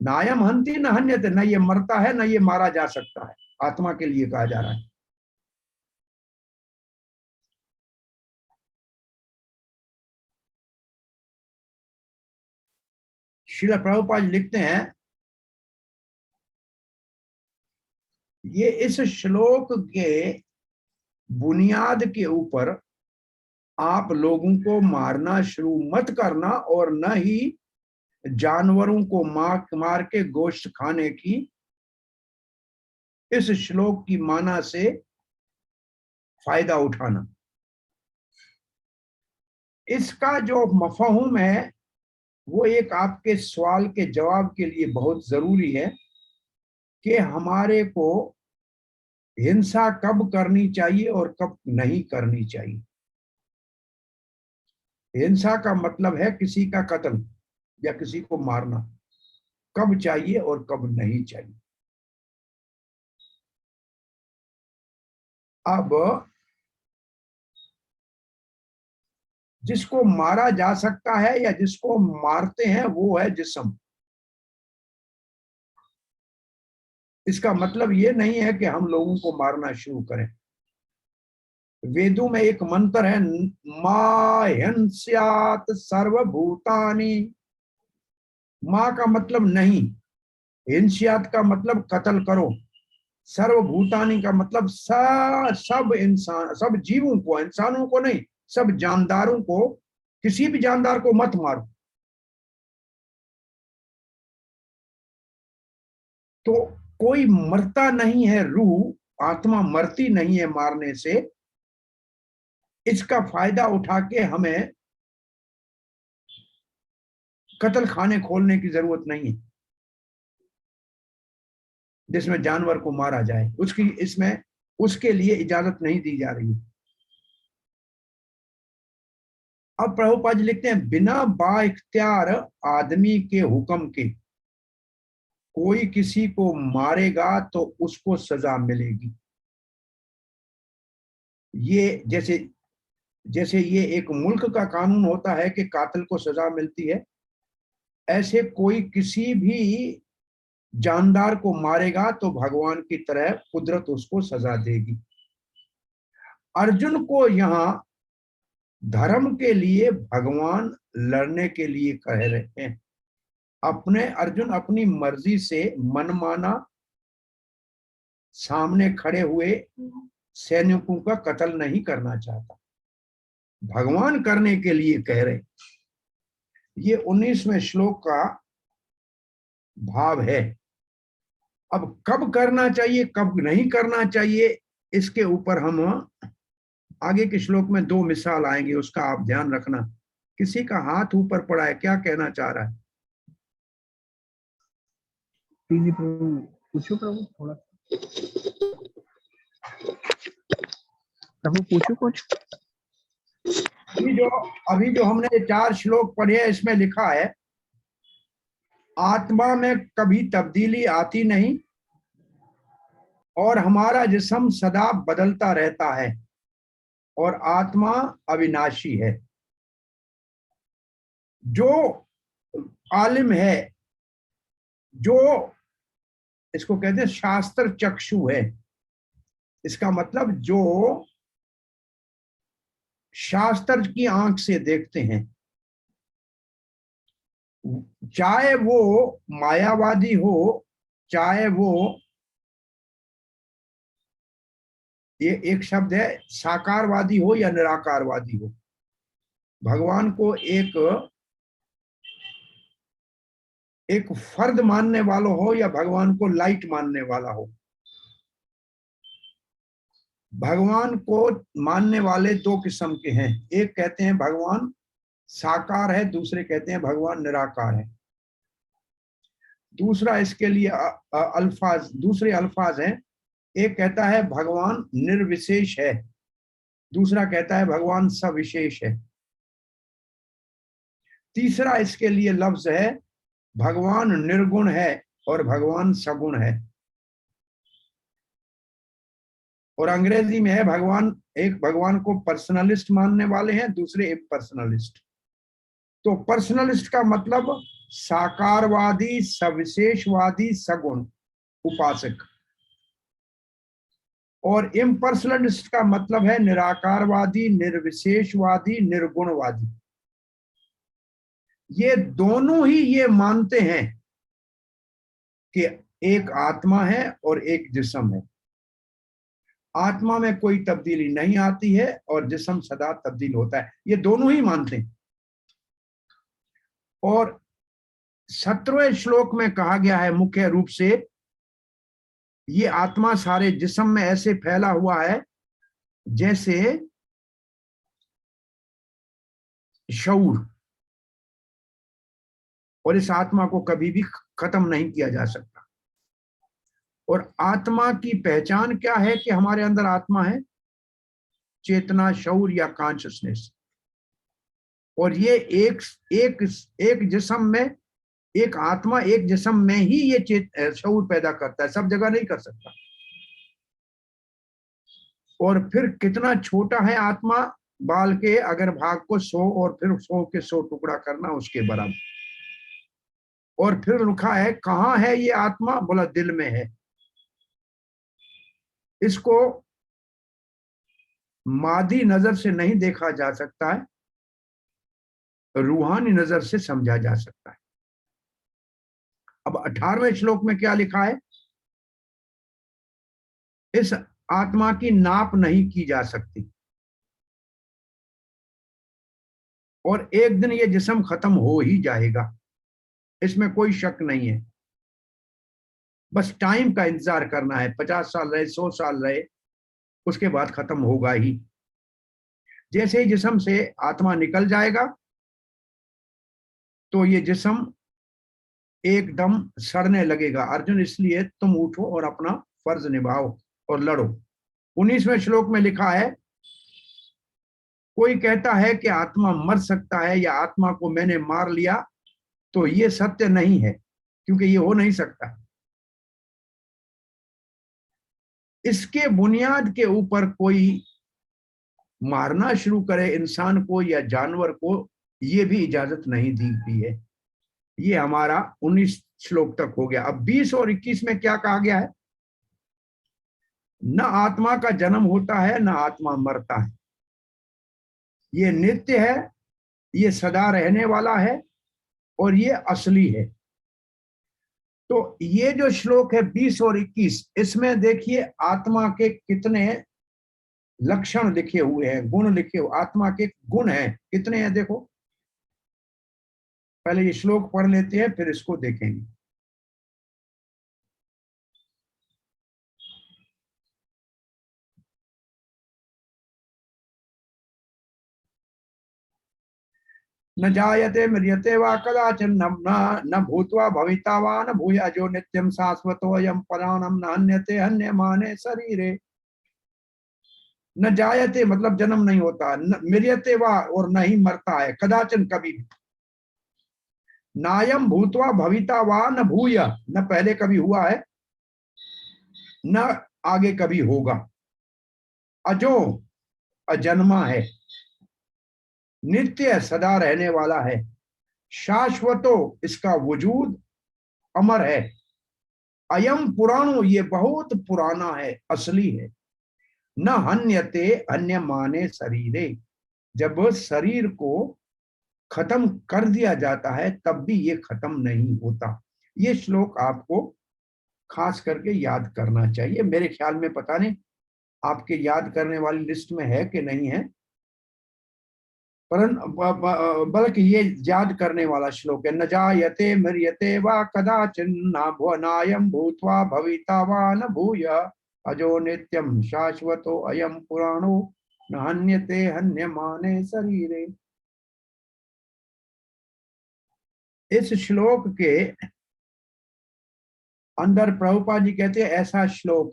नायम हंति न हन्यते, न ये मरता है न ये मारा जा सकता है, आत्मा के लिए कहा जा रहा है। श्रील प्रभुपाद लिखते हैं, ये इस श्लोक के बुनियाद के ऊपर आप लोगों को मारना शुरू मत करना और न ही जानवरों को मार के गोश्त खाने की इस श्लोक की माना से फायदा उठाना। इसका जो मफहूम है वो एक आपके सवाल के जवाब के लिए बहुत जरूरी है कि हमारे को हिंसा कब करनी चाहिए और कब नहीं करनी चाहिए। हिंसा का मतलब है किसी का कत्ल या किसी को मारना, कब चाहिए और कब नहीं चाहिए। अब जिसको मारा जा सकता है या जिसको मारते हैं वो है जिस्म। इसका मतलब ये नहीं है कि हम लोगों को मारना शुरू करें। वेदों में एक मंत्र है, मा हिंस्यात सर्वभूतानि। माँ का मतलब नहीं, हिंस्यात का मतलब कत्ल करो, सर्वभूतानि का मतलब सब इंसान, सब जीवों को, इंसानों को नहीं, सब जानदारों को, किसी भी जानदार को मत मारो। तो कोई मरता नहीं है, रूह आत्मा मरती नहीं है मारने से। इसका फायदा उठा के हमें कत्ल खाने खोलने की जरूरत नहीं है जिसमें जानवर को मारा जाए, उसकी इसमें उसके लिए इजाजत नहीं दी जा रही। अब प्रभुपाद जी लिखते हैं, बिना बाइख्तियार आदमी के हुक्म के कोई किसी को मारेगा तो उसको सजा मिलेगी। ये जैसे ये एक मुल्क का कानून होता है कि कातिल को सजा मिलती है, ऐसे कोई किसी भी जानदार को मारेगा तो भगवान की तरह कुदरत उसको सजा देगी। अर्जुन को यहाँ धर्म के लिए भगवान लड़ने के लिए कह रहे हैं। अर्जुन अपनी मर्जी से मनमाना सामने खड़े हुए सैनिकों का कत्ल नहीं करना चाहता, भगवान करने के लिए कह रहे। ये 19वें श्लोक का भाव है। अब कब करना चाहिए कब नहीं करना चाहिए, इसके ऊपर हम आगे के श्लोक में 2 मिसाल आएंगे, उसका आप ध्यान रखना। किसी का हाथ ऊपर पड़ा है, क्या कहना चाह रहा है? पूछो प्रभु, थोड़ा प्रभु पूछो कुछ। अभी जो हमने 4 श्लोक पढ़े हैं, इसमें लिखा है आत्मा में कभी तब्दीली आती नहीं और हमारा जिस्म सदा बदलता रहता है और आत्मा अविनाशी है। जो आलिम है, जो इसको कहते हैं शास्त्र चक्षु है, इसका मतलब जो शास्त्र की आंख से देखते हैं, चाहे वो मायावादी हो, चाहे वो, ये एक शब्द है, साकारवादी हो या निराकारवादी हो, भगवान को एक फर्द मानने वाला हो या भगवान को लाइट मानने वाला हो। भगवान को मानने वाले 2 किस्म के हैं, एक कहते हैं भगवान साकार है, दूसरे कहते हैं भगवान निराकार है। दूसरा इसके लिए दूसरे अल्फाज हैं, एक कहता है भगवान निर्विशेष है, दूसरा कहता है भगवान सविशेष है। तीसरा इसके लिए लफ्ज है भगवान निर्गुण है और भगवान सगुण है। और अंग्रेजी में है भगवान को पर्सनलिस्ट मानने वाले हैं, दूसरे इम्पर्सनलिस्ट। तो पर्सनलिस्ट का मतलब साकारवादी, सविशेषवादी, सगुण उपासक, और इम्पर्सनलिस्ट का मतलब है निराकारवादी, निर्विशेषवादी, निर्गुणवादी। ये दोनों ही ये मानते हैं कि एक आत्मा है और एक जिस्म है। आत्मा में कोई तब्दीली नहीं आती है और जिस्म सदा तब्दील होता है, ये दोनों ही मानते हैं। और 17वें श्लोक में कहा गया है मुख्य रूप से, ये आत्मा सारे जिस्म में ऐसे फैला हुआ है जैसे शऊर, और इस आत्मा को कभी भी खत्म नहीं किया जा सकता। और आत्मा की पहचान क्या है कि हमारे अंदर आत्मा है, चेतना, शऊर या कॉन्शियसनेस। और ये एक जिस्म में, एक आत्मा एक जिस्म में ही ये शऊर पैदा करता है, सब जगह नहीं कर सकता। और फिर कितना छोटा है आत्मा, बाल के अगर भाग को 100 और फिर 100 के 100 टुकड़ा करना उसके बराबर। और फिर लिखा है कहाँ है ये आत्मा, बोला दिल में है। इसको मादी नजर से नहीं देखा जा सकता है, रूहानी नजर से समझा जा सकता है। अब 18वें श्लोक में क्या लिखा है, इस आत्मा की नाप नहीं की जा सकती और एक दिन ये जिस्म खत्म हो ही जाएगा, इसमें कोई शक नहीं है। बस टाइम का इंतजार करना है, 50 साल रहे, 100 साल रहे, उसके बाद खत्म होगा ही। जैसे ही जिस्म से आत्मा निकल जाएगा तो ये जिस्म एकदम सड़ने लगेगा। अर्जुन, इसलिए तुम उठो और अपना फर्ज निभाओ और लड़ो। 19वें श्लोक में लिखा है, कोई कहता है कि आत्मा मर सकता है या आत्मा को मैंने मार लिया, तो ये सत्य नहीं है, क्योंकि ये हो नहीं सकता। इसके बुनियाद के ऊपर कोई मारना शुरू करे इंसान को या जानवर को, ये भी इजाजत नहीं दी गई है। ये हमारा 19 श्लोक तक हो गया। अब 20 और 21 में क्या कहा गया है, न आत्मा का जन्म होता है न आत्मा मरता है, ये नित्य है, ये सदा रहने वाला है और ये असली है। तो ये जो श्लोक है 20 और 21, इसमें देखिए आत्मा के कितने लक्षण लिखे हुए हैं, गुण लिखे हुए। आत्मा के गुण हैं कितने हैं, देखो, पहले ये श्लोक पढ़ लेते हैं, फिर इसको देखेंगे। न जायते म्रियते वा कदाचिन न भूत्वा भविता वा न भूय अजो नित्यम शाश्वतो अयम पुराणम न हन्यते हन्यमाने शरीरे। न जायते मतलब जन्म नहीं होता, न म्रियते वा और न ही मरता है, कदाचिन कभी भी, नायम भूतवा भविता वा न भूय, न पहले कभी हुआ है न आगे कभी होगा, अजो अजन्मा है, नित्य सदा रहने वाला है, शाश्वतो इसका वजूद अमर है, अयम पुराणो ये बहुत पुराना है, असली है, न हन्यते अन्य माने शरीरे, जब शरीर को खत्म कर दिया जाता है तब भी ये खत्म नहीं होता। ये श्लोक आपको खास करके याद करना चाहिए। मेरे ख्याल में पता नहीं आपके याद करने वाली लिस्ट में है कि नहीं है, बल्कि ये याद करने वाला श्लोक है। न जायते म्रियते वा कदाचिन नायम भूत्वा भविता वा न भूय अजो नित्यम शाश्वतो अयम पुराणो न हन्यते हन्यमाने शरीरे। इस श्लोक के अंदर प्रभुपाद जी कहते हैं ऐसा श्लोक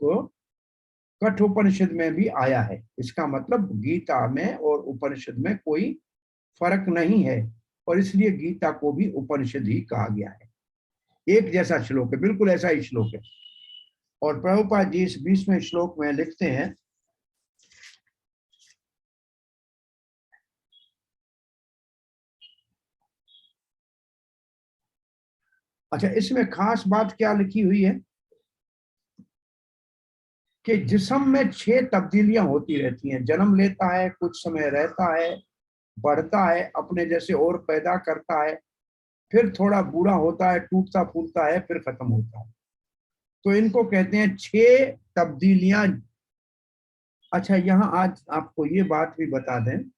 कठोपनिषद में भी आया है। इसका मतलब गीता में और उपनिषद में कोई फर्क नहीं है, और इसलिए गीता को भी उपनिषद ही कहा गया है। एक जैसा श्लोक है, बिल्कुल ऐसा ही श्लोक है। और प्रभुपाद जी इस 20वें श्लोक में लिखते हैं, अच्छा इसमें खास बात क्या लिखी हुई है कि जिस्म में 6 तब्दीलियां होती रहती हैं। जन्म लेता है, कुछ समय रहता है, बढ़ता है, अपने जैसे और पैदा करता है, फिर थोड़ा बूढ़ा होता है, टूटता फूटता है, फिर खत्म होता है। तो इनको कहते हैं 6 तब्दीलियां। अच्छा यहां आज आपको ये बात भी बता दें,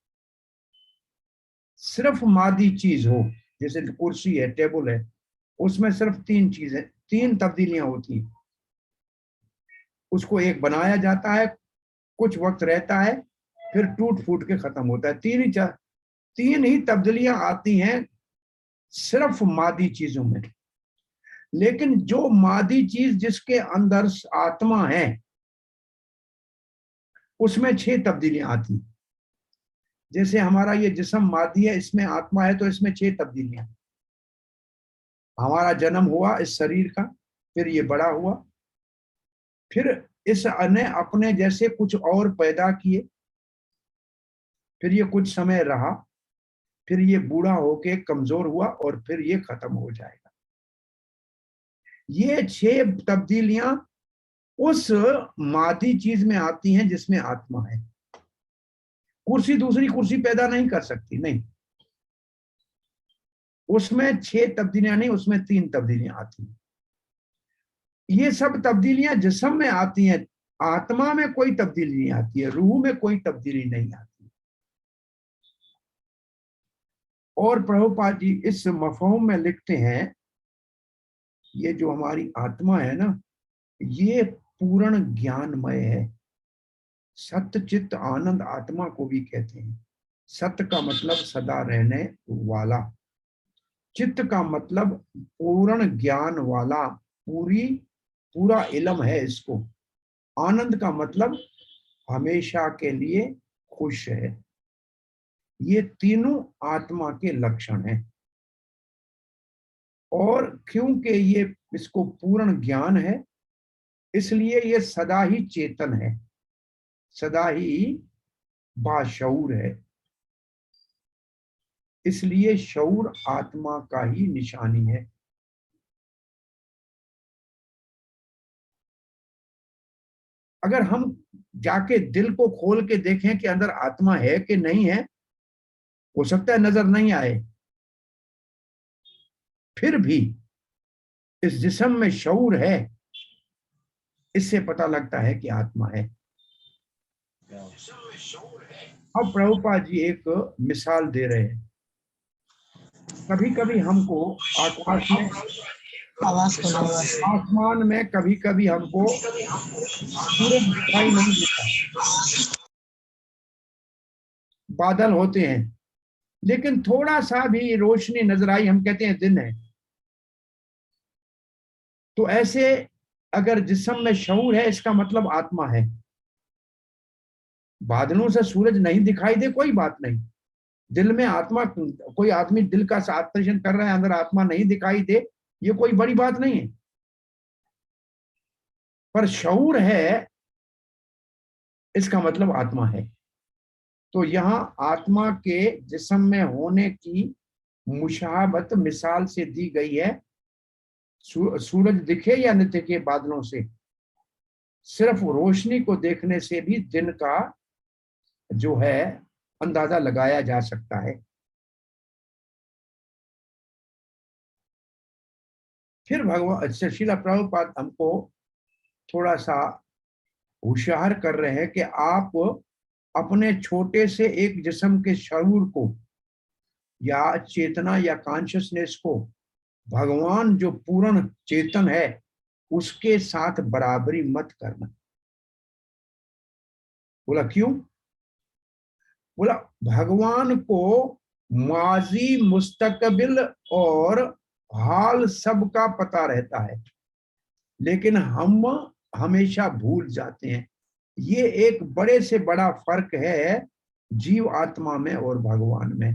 सिर्फ मादी चीज हो, जैसे कुर्सी है, टेबल है, उसमें सिर्फ 3 चीजें, 3 तब्दीलियां होती हैं। उसको एक बनाया जाता है, कुछ वक्त रहता है, फिर टूट फूट के खत्म होता है। 3 ही तब्दीलियां आती हैं सिर्फ मादी चीजों में। लेकिन जो मादी चीज जिसके अंदर आत्मा है उसमें 6 तब्दीलियां आती हैं। जैसे हमारा ये जिस्म मादी है, इसमें आत्मा है, तो इसमें 6 तब्दीलियां। हमारा जन्म हुआ इस शरीर का, फिर ये बड़ा हुआ, फिर इस ने अपने जैसे कुछ और पैदा किए, फिर ये कुछ समय रहा, फिर ये बूढ़ा होके कमजोर हुआ, और फिर ये खत्म हो जाएगा। ये 6 तब्दीलियां उस मादी चीज में आती हैं जिसमें आत्मा है। कुर्सी दूसरी कुर्सी पैदा नहीं कर सकती, नहीं, उसमें 6 तब्दीलियां नहीं, उसमें 3 तब्दीलियां आती हैं। ये सब तब्दीलियां जिस्म में आती हैं, आत्मा में कोई तब्दीली नहीं आती है, रूह में कोई तब्दीली नहीं आती। और प्रभुपाद जी इस मफहूम में लिखते हैं, ये जो हमारी आत्मा है ना, ये पूर्ण ज्ञानमय है। सत्य चित्त आनंद आत्मा को भी कहते हैं। सत्य का मतलब सदा रहने वाला, चित्त का मतलब पूर्ण ज्ञान वाला, पूरा इल्म है इसको। आनंद का मतलब हमेशा के लिए खुश है। ये तीनों आत्मा के लक्षण हैं। और क्योंकि ये इसको पूर्ण ज्ञान है, इसलिए ये सदा ही चेतन है, सदा ही बाशऊर है। इसलिए शऊर आत्मा का ही निशानी है। अगर हम जाके दिल को खोल के देखें कि अंदर आत्मा है कि नहीं है, हो सकता है नजर नहीं आए, फिर भी इस जिस्म में शऊर है, इससे पता लगता है कि आत्मा है। अब प्रभुपाद जी एक मिसाल दे रहे हैं। कभी कभी हमको आकाश में, आसमान में कभी कभी हमको सूरज दिखाई नहीं देता, बादल होते हैं, लेकिन थोड़ा सा भी रोशनी नजर आई, हम कहते हैं दिन है। तो ऐसे अगर जिस्म में शऊर है, इसका मतलब आत्मा है। बादलों से सूरज नहीं दिखाई दे कोई बात नहीं, दिल में आत्मा, कोई आदमी दिल का ऑपरेशन कर रहा है, अंदर आत्मा नहीं दिखाई दे, ये कोई बड़ी बात नहीं है। पर शऊर है, इसका मतलब आत्मा है। तो यहाँ आत्मा के जिस्म में होने की मुशाहबत मिसाल से दी गई है। सूरज दिखे या न दिखे बादलों से, सिर्फ रोशनी को देखने से भी दिन का जो है अंदाजा लगाया जा सकता है। फिर भगवान श्रील प्रभुपाद हमको थोड़ा सा होशियार कर रहे हैं कि आप अपने छोटे से एक जिस्म के शऊर को या चेतना या कॉन्शियसनेस को भगवान जो पूर्ण चेतन है उसके साथ बराबरी मत करना। बोला क्यों? बोला भगवान को माजी, मुस्तकबिल और हाल सब का पता रहता है, लेकिन हम हमेशा भूल जाते हैं। ये एक बड़े से बड़ा फर्क है जीव आत्मा में और भगवान में।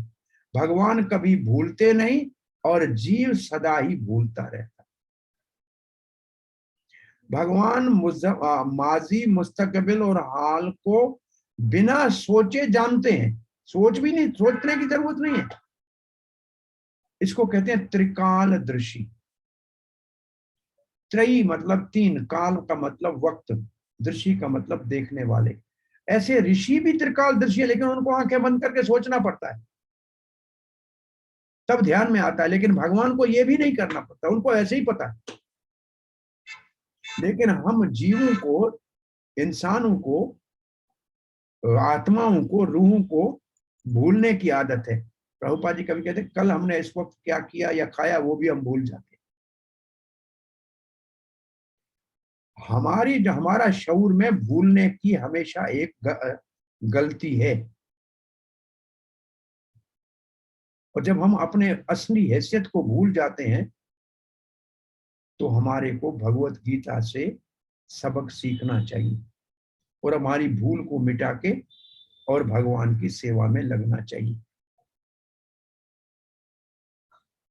भगवान कभी भूलते नहीं और जीव सदा ही भूलता रहता। भगवान माजी, मुस्तकबिल और हाल को बिना सोचे जानते हैं, सोच भी नहीं, सोचने की जरूरत नहीं है। इसको कहते हैं त्रिकाल दृष्टि। त्रयी मतलब तीन, काल का मतलब वक्त, दृष्टि का मतलब देखने वाले। ऐसे ऋषि भी त्रिकाल दृष्टि है, लेकिन उनको आंखें बंद करके सोचना पड़ता है, तब ध्यान में आता है। लेकिन भगवान को यह भी नहीं करना पड़ता, उनको ऐसे ही पता है। लेकिन हम जीवों को, इंसानों को, आत्माओं को, रूहों को भूलने की आदत है। प्रभुपाद जी कभी कहते हैं कल हमने इस वक्त क्या किया या खाया वो भी हम भूल जाते हैं। हमारा शऊर में भूलने की हमेशा एक गलती है। और जब हम अपने असली हैसियत को भूल जाते हैं तो हमारे को भगवत गीता से सबक सीखना चाहिए और हमारी भूल को मिटा के और भगवान की सेवा में लगना चाहिए।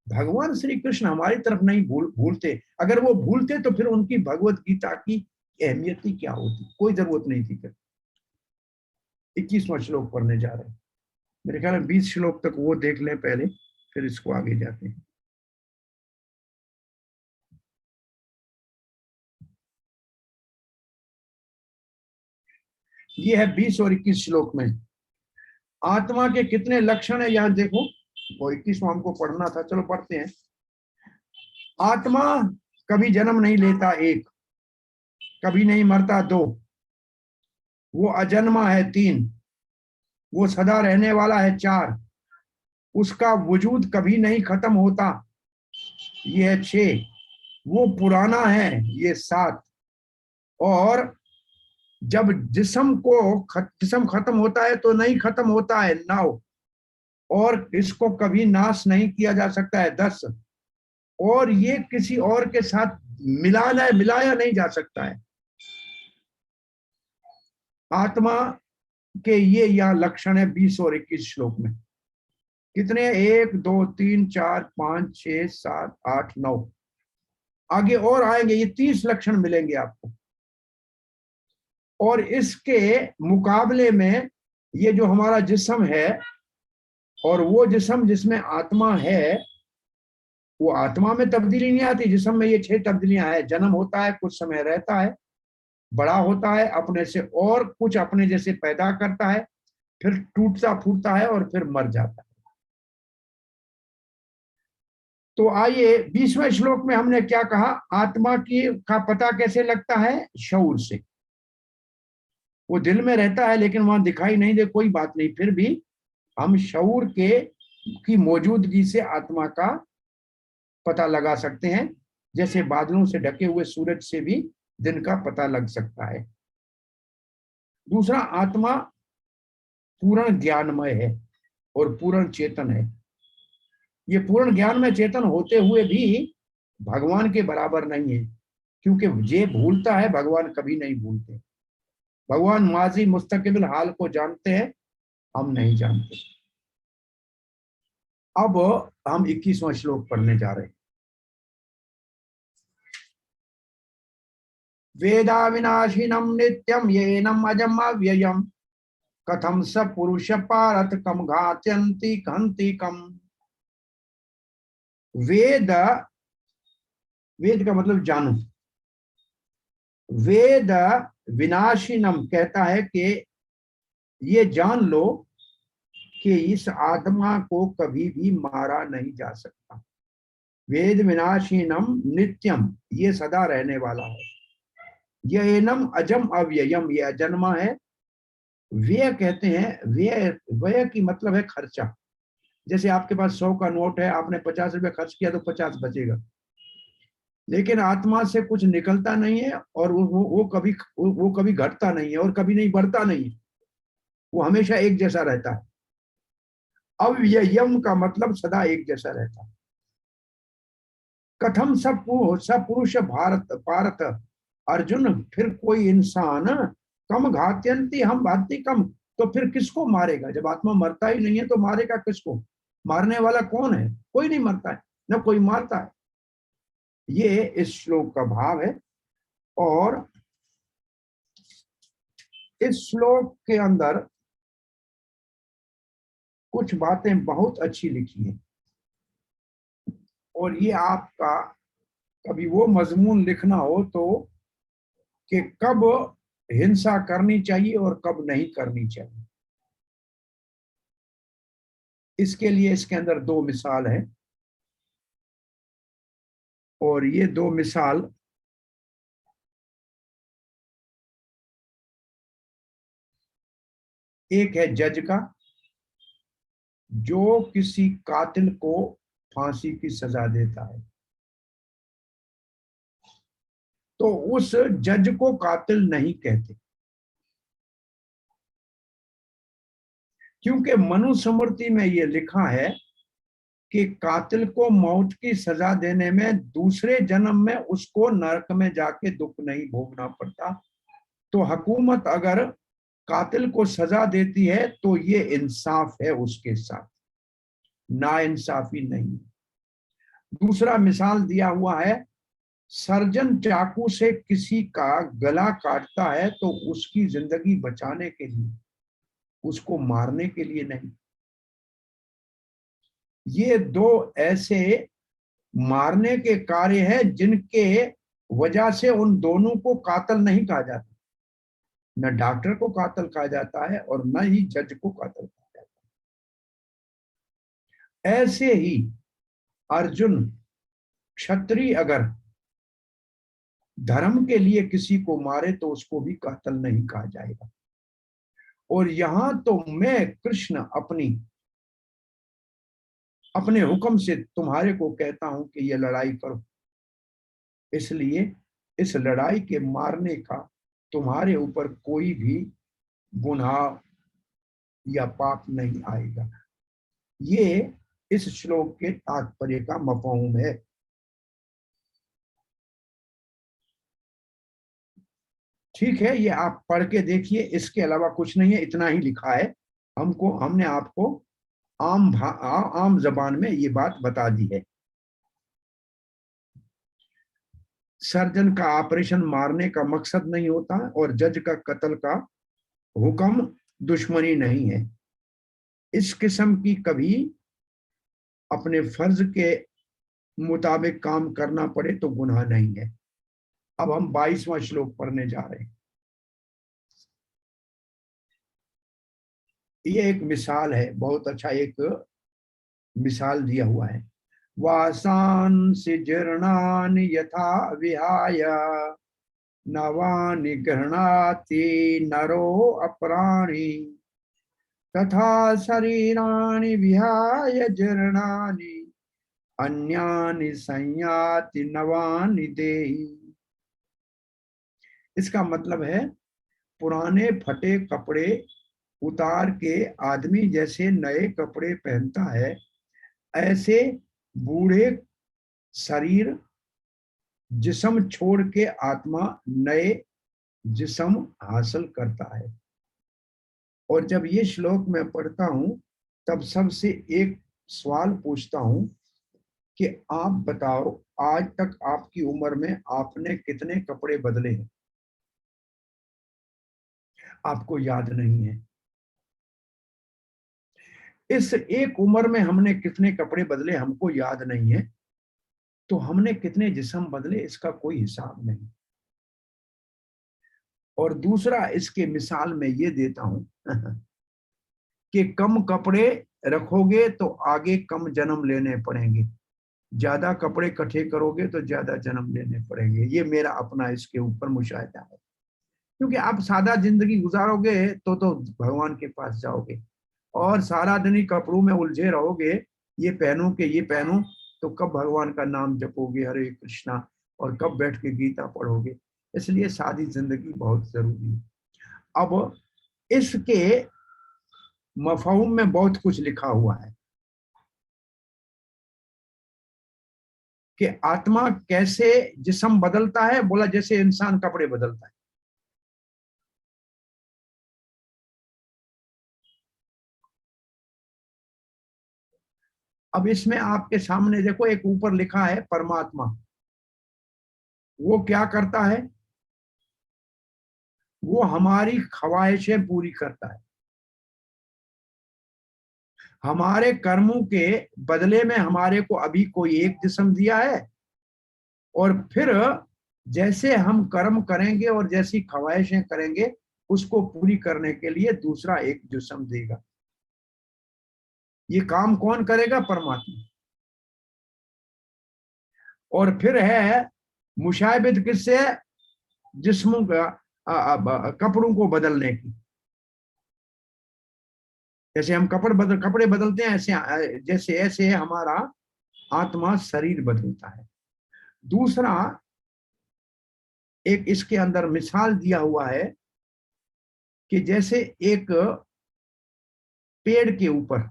भगवान श्री कृष्ण हमारी तरफ नहीं भूलते। अगर वो भूलते तो फिर उनकी भगवत गीता की अहमियत ही क्या होती, कोई जरूरत नहीं थी। फिर 21वां श्लोक पढ़ने जा रहे हैं, मेरे ख्याल में 20 श्लोक तक वो देख लें पहले, फिर इसको आगे जाते हैं। ये है 20 और 21 श्लोक में आत्मा के कितने लक्षण है, यहां देखो। वो 21वां हमको पढ़ना था, चलो पढ़ते हैं। आत्मा कभी जन्म नहीं लेता, एक, कभी नहीं मरता, दो, वो अजन्मा है, तीन, वो सदा रहने वाला है, चार, उसका वजूद कभी नहीं खत्म होता, ये है 6, वो पुराना है, ये 7, और जब जिस्म खत्म होता है तो नहीं खत्म होता है, 9, और इसको कभी नाश नहीं किया जा सकता है, 10, और ये किसी और के साथ मिलाया नहीं जा सकता है। आत्मा के ये यहाँ लक्षण है 20 और 21 श्लोक में। कितने? 1 2 3 4 5 6 7 8 9, आगे और आएंगे, ये 30 लक्षण मिलेंगे आपको। और इसके मुकाबले में ये जो हमारा जिस्म है और वो जिस्म जिसमें आत्मा है, वो आत्मा में तब्दीली नहीं आती। जिस्म में ये 6 तब्दीलियां है, जन्म होता है, कुछ समय रहता है, बड़ा होता है, अपने से और कुछ अपने जैसे पैदा करता है, फिर टूटता फूटता है और फिर मर जाता है। तो आइए 20वें श्लोक में हमने क्या कहा, आत्मा का पता कैसे लगता है? शऊर से। वो दिल में रहता है लेकिन वहां दिखाई नहीं दे, कोई बात नहीं, फिर भी हम शऊर के की मौजूदगी से आत्मा का पता लगा सकते हैं, जैसे बादलों से ढके हुए सूरज से भी दिन का पता लग सकता है। दूसरा, आत्मा पूर्ण ज्ञानमय है और पूर्ण चेतन है। ये पूर्ण ज्ञान में चेतन होते हुए भी भगवान के बराबर नहीं है, क्योंकि जे भूलता है भगवान कभी नहीं भूलते। भगवान माजी मुस्तकबिल हाल को जानते हैं, हम नहीं जानते। अब हम 21वां श्लोक पढ़ने जा रहे हैं। वेदा विनाशिनम नित्यम येनम अजम अव्ययम कथम स पुरुष पारथ कम घात्यंति कहंति कम। वेद, वेद का मतलब जानो। वेद विनाशिनम कहता है कि ये जान लो कि इस आत्मा को कभी भी मारा नहीं जा सकता। वेद विनाशीनम नित्यम, ये सदा रहने वाला है। यह एनम अजम अव्ययम, ये अजन्मा है। व्यय कहते हैं, व्यय व्यय की मतलब है खर्चा। जैसे आपके पास 100 का नोट है, आपने 50 रुपये खर्च किया तो 50 बचेगा, लेकिन आत्मा से कुछ निकलता नहीं है और वो कभी घटता नहीं है और कभी नहीं बढ़ता नहीं है, वो हमेशा एक जैसा रहता है। अव्ययम का मतलब सदा एक जैसा रहता है। कथम सब पुरुष भारत पारत, अर्जुन फिर कोई इंसान कम घात्यंती हम भांति कम, तो फिर किसको मारेगा? जब आत्मा मरता ही नहीं है तो मारेगा किसको? मारने वाला कौन है? कोई नहीं मरता है, न कोई मारता है। ये इस श्लोक का भाव है। और इस श्लोक के अंदर कुछ बातें बहुत अच्छी लिखी हैं, और ये आपका कभी वो मजमून लिखना हो तो कि कब हिंसा करनी चाहिए और कब नहीं करनी चाहिए। इसके लिए इसके अंदर 2 मिसाल है, और ये 2 मिसाल एक है जज का, जो किसी कातिल को फांसी की सजा देता है, तो उस जज को कातिल नहीं कहते, क्योंकि मनुस्मृति में यह लिखा है कि कातिल को मौत की सजा देने में दूसरे जन्म में उसको नरक में जाके दुख नहीं भोगना पड़ता। तो हुकूमत अगर कातिल को सजा देती है तो ये इंसाफ है उसके साथ, नाइंसाफी नहीं। दूसरा मिसाल दिया हुआ है, सर्जन चाकू से किसी का गला काटता है तो उसकी जिंदगी बचाने के लिए, उसको मारने के लिए नहीं। ये 2 ऐसे मारने के कार्य हैं जिनके वजह से उन दोनों को कातिल नहीं कहा जाता। न डॉक्टर को कातिल कहा जाता है और न ही जज को कातिल कहा जाता है। ऐसे ही अर्जुन, क्षत्रिय अगर धर्म के लिए किसी को मारे तो उसको भी कातिल नहीं कहा जाएगा। और यहां तो मैं कृष्ण अपने हुक्म से तुम्हारे को कहता हूं कि यह लड़ाई करो, इसलिए इस लड़ाई के मारने का तुम्हारे ऊपर कोई भी गुनाह या पाप नहीं आएगा। ये इस श्लोक के तात्पर्य का मफहूम है। ठीक है, ये आप पढ़ के देखिए, इसके अलावा कुछ नहीं है, इतना ही लिखा है। हमने आपको आम जबान में ये बात बता दी है। सर्जन का ऑपरेशन मारने का मकसद नहीं होता, और जज का कत्ल का हुक्म दुश्मनी नहीं है। इस किस्म की कभी अपने फर्ज के मुताबिक काम करना पड़े तो गुनाह नहीं है। अब हम 22वां श्लोक पढ़ने जा रहे हैं। ये एक मिसाल है, बहुत अच्छा एक मिसाल दिया हुआ है। वासांसि जीर्णानि यथा विहाय नवानि गृह्णाति नरो अपराणि तथा शरीराणि विहाय जीर्णानि अन्यानि संयाति नवानि देहि। इसका मतलब है पुराने फटे कपड़े उतार के आदमी जैसे नए कपड़े पहनता है, ऐसे बूढ़े शरीर जिस्म छोड़ के आत्मा नए जिस्म हासिल करता है। और जब ये श्लोक मैं पढ़ता हूं तब सबसे एक सवाल पूछता हूं कि आप बताओ, आज तक आपकी उम्र में आपने कितने कपड़े बदले हैं? आपको याद नहीं है। इस एक उम्र में हमने कितने कपड़े बदले हमको याद नहीं है, तो हमने कितने जिस्म बदले इसका कोई हिसाब नहीं। और दूसरा, इसके मिसाल में ये देता हूं कि कम कपड़े रखोगे तो आगे कम जन्म लेने पड़ेंगे, ज्यादा कपड़े इकट्ठे करोगे तो ज्यादा जन्म लेने पड़ेंगे। ये मेरा अपना इसके ऊपर मुशाहिदा है। क्योंकि आप सादा जिंदगी गुजारोगे तो भगवान के पास जाओगे, और सारा दिन ही कपड़ों में उलझे रहोगे, ये पहनूं कि ये पहनूं, तो कब भगवान का नाम जपोगे हरे कृष्णा, और कब बैठ के गीता पढ़ोगे। इसलिए सादी जिंदगी बहुत जरूरी है। अब इसके मफहूम में बहुत कुछ लिखा हुआ है कि आत्मा कैसे जिस्म बदलता है। बोला जैसे इंसान कपड़े बदलता है। अब इसमें आपके सामने देखो, एक ऊपर लिखा है परमात्मा। वो क्या करता है? वो हमारी ख्वाहिशें पूरी करता है। हमारे कर्मों के बदले में हमारे को अभी कोई एक जिस्म दिया है, और फिर जैसे हम कर्म करेंगे और जैसी ख्वाहिशें करेंगे उसको पूरी करने के लिए दूसरा एक जिस्म देगा। ये काम कौन करेगा? परमात्मा। और फिर है मुशाहिद किससे? जिस्मों का कपड़ों को बदलने की। जैसे हम कपड़े बदलते हैं, ऐसे जैसे ऐसे हमारा आत्मा शरीर बदलता है। दूसरा, एक इसके अंदर मिसाल दिया हुआ है कि जैसे एक पेड़ के ऊपर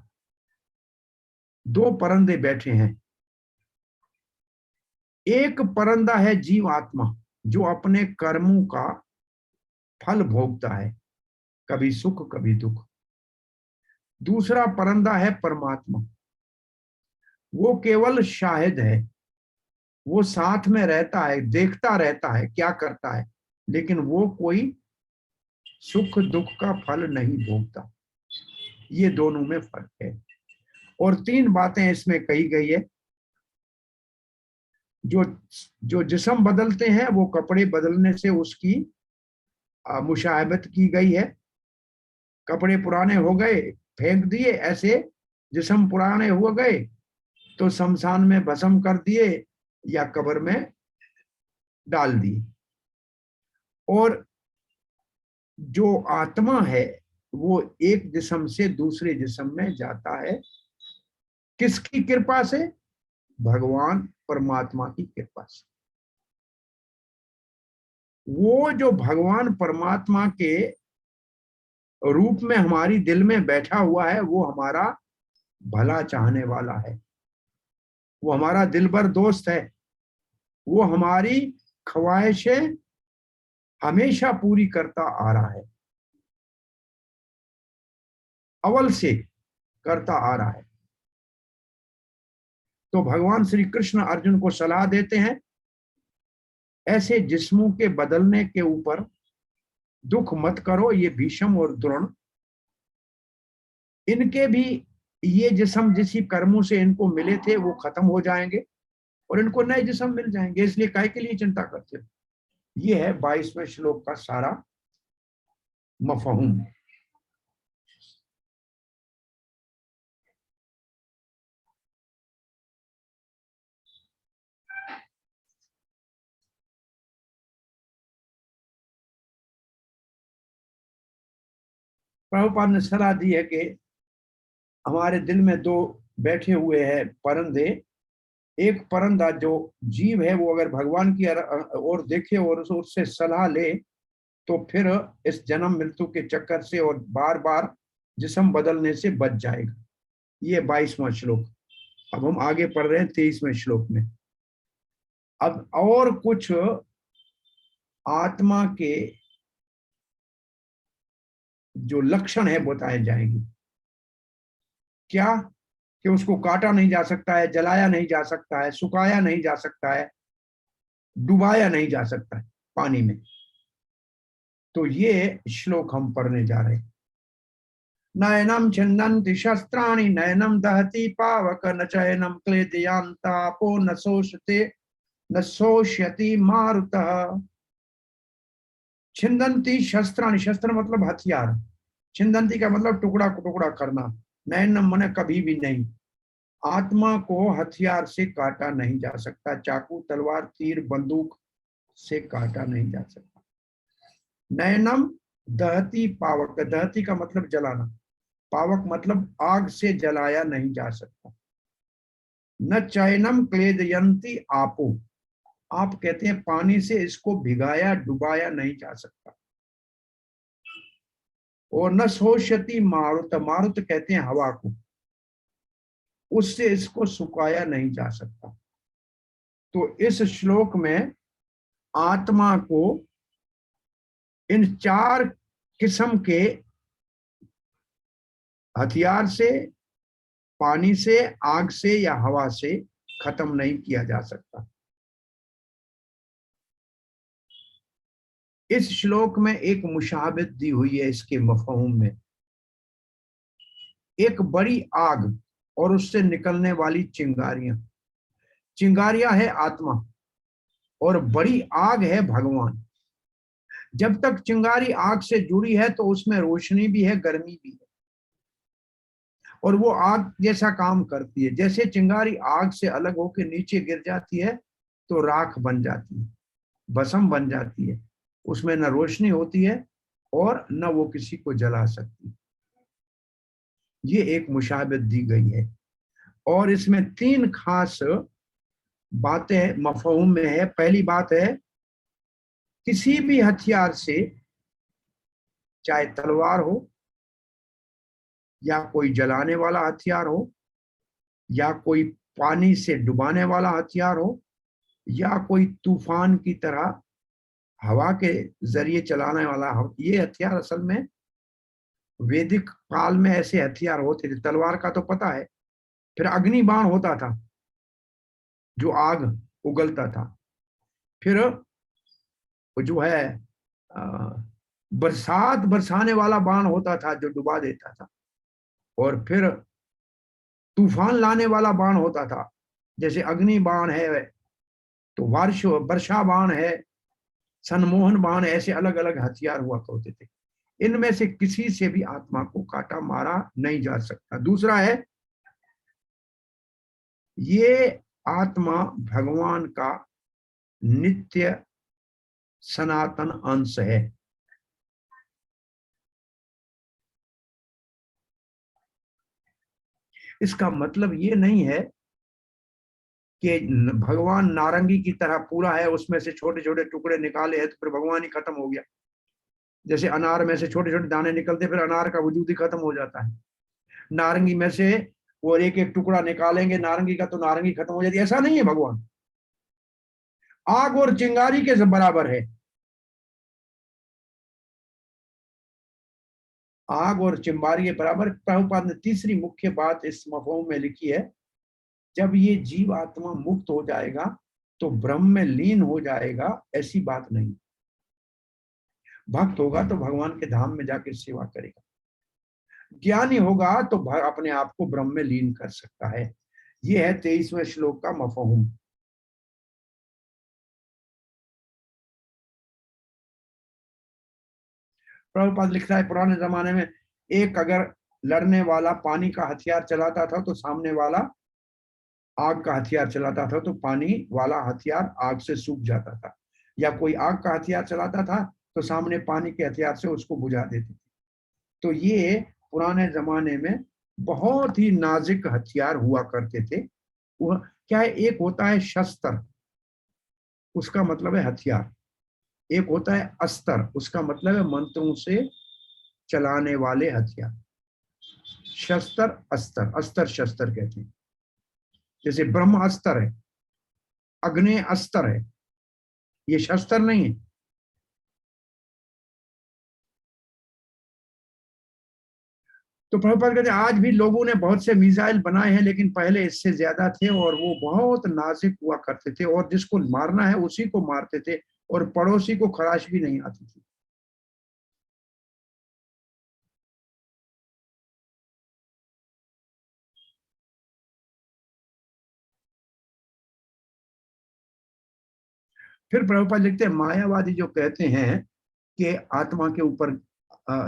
दो परिंदे बैठे हैं। एक परिंदा है जीव आत्मा, जो अपने कर्मों का फल भोगता है, कभी सुख कभी दुख। दूसरा परिंदा है परमात्मा। वो केवल शाहिद है, वो साथ में रहता है, देखता रहता है क्या करता है, लेकिन वो कोई सुख दुख का फल नहीं भोगता। ये दोनों में फर्क है। और तीन बातें इसमें कही गई है। जो जो जिस्म बदलते हैं वो कपड़े बदलने से उसकी मुशाहबत की गई है। कपड़े पुराने हो गए, फेंक दिए, ऐसे जिस्म पुराने हो गए तो शमशान में भस्म कर दिए या कब्र में डाल दिए। और जो आत्मा है वो एक जिस्म से दूसरे जिस्म में जाता है। किसकी कृपा से? भगवान परमात्मा की कृपा से। वो जो भगवान परमात्मा के रूप में हमारी दिल में बैठा हुआ है, वो हमारा भला चाहने वाला है, वो हमारा दिलबर दोस्त है। वो हमारी ख्वाहिशें हमेशा पूरी करता आ रहा है, अव्वल से करता आ रहा है। तो भगवान श्री कृष्ण अर्जुन को सलाह देते हैं, ऐसे जिस्मों के बदलने के ऊपर दुख मत करो। ये भीष्म और द्रोण, इनके भी ये जिस्म जिस कर्मों से इनको मिले थे वो खत्म हो जाएंगे और इनको नए जिस्म मिल जाएंगे। इसलिए काय के लिए चिंता करते हो? ये है 22वें श्लोक का सारा मफहूम। प्रभुपाद ने सलाह दी है कि हमारे दिल में दो बैठे हुए हैं परंदे। एक परंदा जो जीव है वो अगर भगवान की ओर देखे और उससे सलाह ले तो फिर इस जन्म मृत्यु के चक्कर से और बार बार जिस्म बदलने से बच जाएगा। ये 22वां श्लोक। अब हम आगे पढ़ रहे हैं 23वें श्लोक में। अब और कुछ आत्मा के जो लक्षण है बताए जाएंगे। क्या? कि उसको काटा नहीं जा सकता है, जलाया नहीं जा सकता है, सुखाया नहीं जा सकता है, डुबाया नहीं जा सकता है पानी में। तो ये श्लोक हम पढ़ने जा रहे हैं। नयनम छिन्दन्ति शस्त्राणि नयनम दहति पावक न चयनम क्लेदयांतापो न शोषते न शोष्यति मारुतः। छिन्दन्ति शस्त्राणि, शस्त्र मतलब हथियार, छिन्दन्ति का मतलब टुकड़ा टुकड़ा करना, नयनम माने कभी भी नहीं। आत्मा को हथियार से काटा नहीं जा सकता, चाकू तलवार तीर बंदूक से काटा नहीं जा सकता। नयनम दहती पावक, दहती का मतलब जलाना, पावक मतलब आग से जलाया नहीं जा सकता। न चैनम क्लेदयंती आपो, आप कहते हैं पानी से इसको भिगाया डुबाया नहीं जा सकता। और न शोषयति मारुत, मारुत कहते हैं हवा को, उससे इसको सुखाया नहीं जा सकता। तो इस श्लोक में आत्मा को इन 4 किस्म के हथियार से, पानी से, आग से या हवा से खत्म नहीं किया जा सकता। इस श्लोक में एक मुशाबित दी हुई है इसके मफहूम में। एक बड़ी आग और उससे निकलने वाली चिंगारियां, चिंगारियां है आत्मा और बड़ी आग है भगवान। जब तक चिंगारी आग से जुड़ी है तो उसमें रोशनी भी है, गर्मी भी है, और वो आग जैसा काम करती है। जैसे चिंगारी आग से अलग होकर नीचे गिर जाती है तो राख बन जाती है, भस्म बन जाती है, उसमें न रोशनी होती है और न वो किसी को जला सकती। ये एक मुशाबित दी गई है। और इसमें 3 खास बातें मफहूम में है। पहली बात है, किसी भी हथियार से, चाहे तलवार हो या कोई जलाने वाला हथियार हो या कोई पानी से डुबाने वाला हथियार हो या कोई तूफान की तरह हवा के जरिए चलाने वाला हो, ये हथियार असल में वैदिक काल में ऐसे हथियार होते थे। तलवार का तो पता है, फिर अग्नि बाण होता था जो आग उगलता था, फिर जो है बरसात बरसाने वाला बाण होता था जो डुबा देता था, और फिर तूफान लाने वाला बाण होता था, जैसे अग्नि बाण है तो वर्षा बाण है, सन्मोहन बाण, ऐसे अलग अलग हथियार हुआ करते थे। इनमें से किसी से भी आत्मा को काटा मारा नहीं जा सकता। दूसरा है, ये आत्मा भगवान का नित्य सनातन अंश है। इसका मतलब ये नहीं है कि भगवान नारंगी की तरह पूरा है, उसमें से छोटे छोटे टुकड़े निकाले हैं तो फिर भगवान ही खत्म हो गया। जैसे अनार में से छोटे छोटे दाने निकलते फिर अनार का वजूद ही खत्म हो जाता है। नारंगी में से वो एक एक टुकड़ा निकालेंगे नारंगी का तो नारंगी खत्म हो जाती है, ऐसा नहीं है। भगवान आग और चिंगारी के बराबर है। आग और चिंगारी के बराबर। प्रभुपाद ने तीसरी मुख्य बात इस मफहूम में लिखी है, जब ये जीव आत्मा मुक्त हो जाएगा तो ब्रह्म में लीन हो जाएगा, ऐसी बात नहीं। भक्त होगा तो भगवान के धाम में जाकर सेवा करेगा, ज्ञानी होगा तो अपने आप को ब्रह्म में लीन कर सकता है। यह है 23वें श्लोक का मफहूम। प्रभुपाद लिखता है, पुराने जमाने में एक अगर लड़ने वाला पानी का हथियार चलाता था तो सामने वाला आग का हथियार चलाता था, तो पानी वाला हथियार आग से सूख जाता था, या कोई आग का हथियार चलाता था तो सामने पानी के हथियार से उसको बुझा देते थे। तो ये पुराने जमाने में बहुत ही नाजुक हथियार हुआ करते थे। वो क्या है, एक होता है शस्त्र, उसका मतलब है हथियार। एक होता है अस्त्र, उसका मतलब है मंत्रों से चलाने वाले हथियार। शस्त्र अस्त्र, अस्त्र शस्त्र कहते हैं। जैसे ब्रह्म अस्त्र है, अग्नि अस्त्र है, ये शस्त्र नहीं है। तो प्रभुपाद कहते हैं आज भी लोगों ने बहुत से मिसाइल बनाए हैं, लेकिन पहले इससे ज्यादा थे और वो बहुत नाजुक हुआ करते थे, और जिसको मारना है उसी को मारते थे, और पड़ोसी को खराश भी नहीं आती थी। फिर प्रभुपाद लिखते हैं मायावादी जो कहते हैं कि आत्मा के ऊपर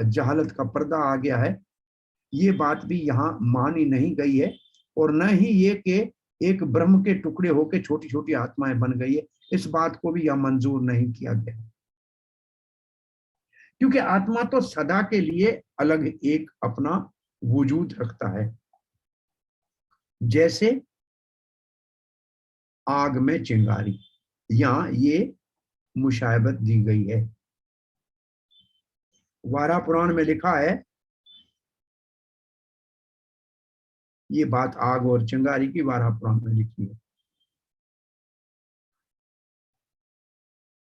जहालत का पर्दा आ गया है, ये बात भी यहाँ मानी नहीं गई है, और न ही ये कि एक ब्रह्म के टुकड़े होकर छोटी छोटी आत्माएं बन गई है, इस बात को भी यह मंजूर नहीं किया गया। क्योंकि आत्मा तो सदा के लिए अलग एक अपना वजूद रखता है। जैसे आग में चिंगारी, यहां ये मुशायबत दी गई है। वारा पुराण में लिखा है, ये बात आग और चिंगारी की वारा पुराण में लिखी है।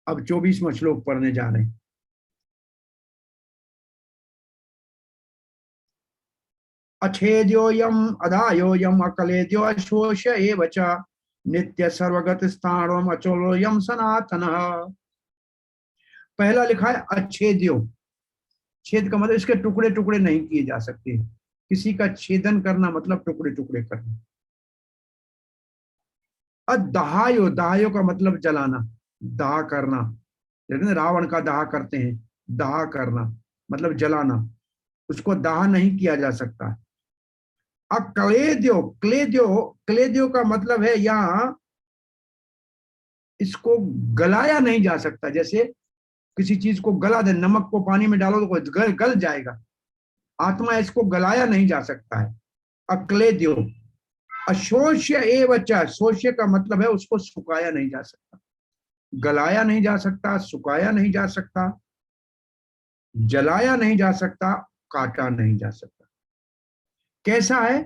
अब 24वां श्लोक पढ़ने जा रहे हैं। अछेद्योयम अधायोयम अकलेद्यो अशोष एव च नित्य सर्वगत स्थानम अचलोयम सनातनः। पहला लिखा है अच्छेद्यो, छेद का मतलब इसके टुकड़े टुकड़े नहीं किए जा सकते। किसी का छेदन करना मतलब टुकड़े टुकड़े करना। अदहायो, दहायो का मतलब जलाना, दाह करना। जैसे रावण का दाह करते हैं, दाह करना मतलब जलाना, उसको दाह नहीं किया जा सकता। अक्लेद्यो, क्लेद्यो, क्लेद्यो का मतलब है यहां इसको गलाया नहीं जा सकता। जैसे किसी चीज को गला दे, नमक को पानी में डालो तो गल जाएगा। आत्मा इसको गलाया नहीं जा सकता है। अक्लेद्यो। अशोष्य एव च, शोष्य का मतलब है उसको सुखाया नहीं जा सकता, गलाया नहीं जा सकता, सुखाया नहीं जा सकता, जलाया नहीं जा सकता, काटा नहीं जा सकता। कैसा है?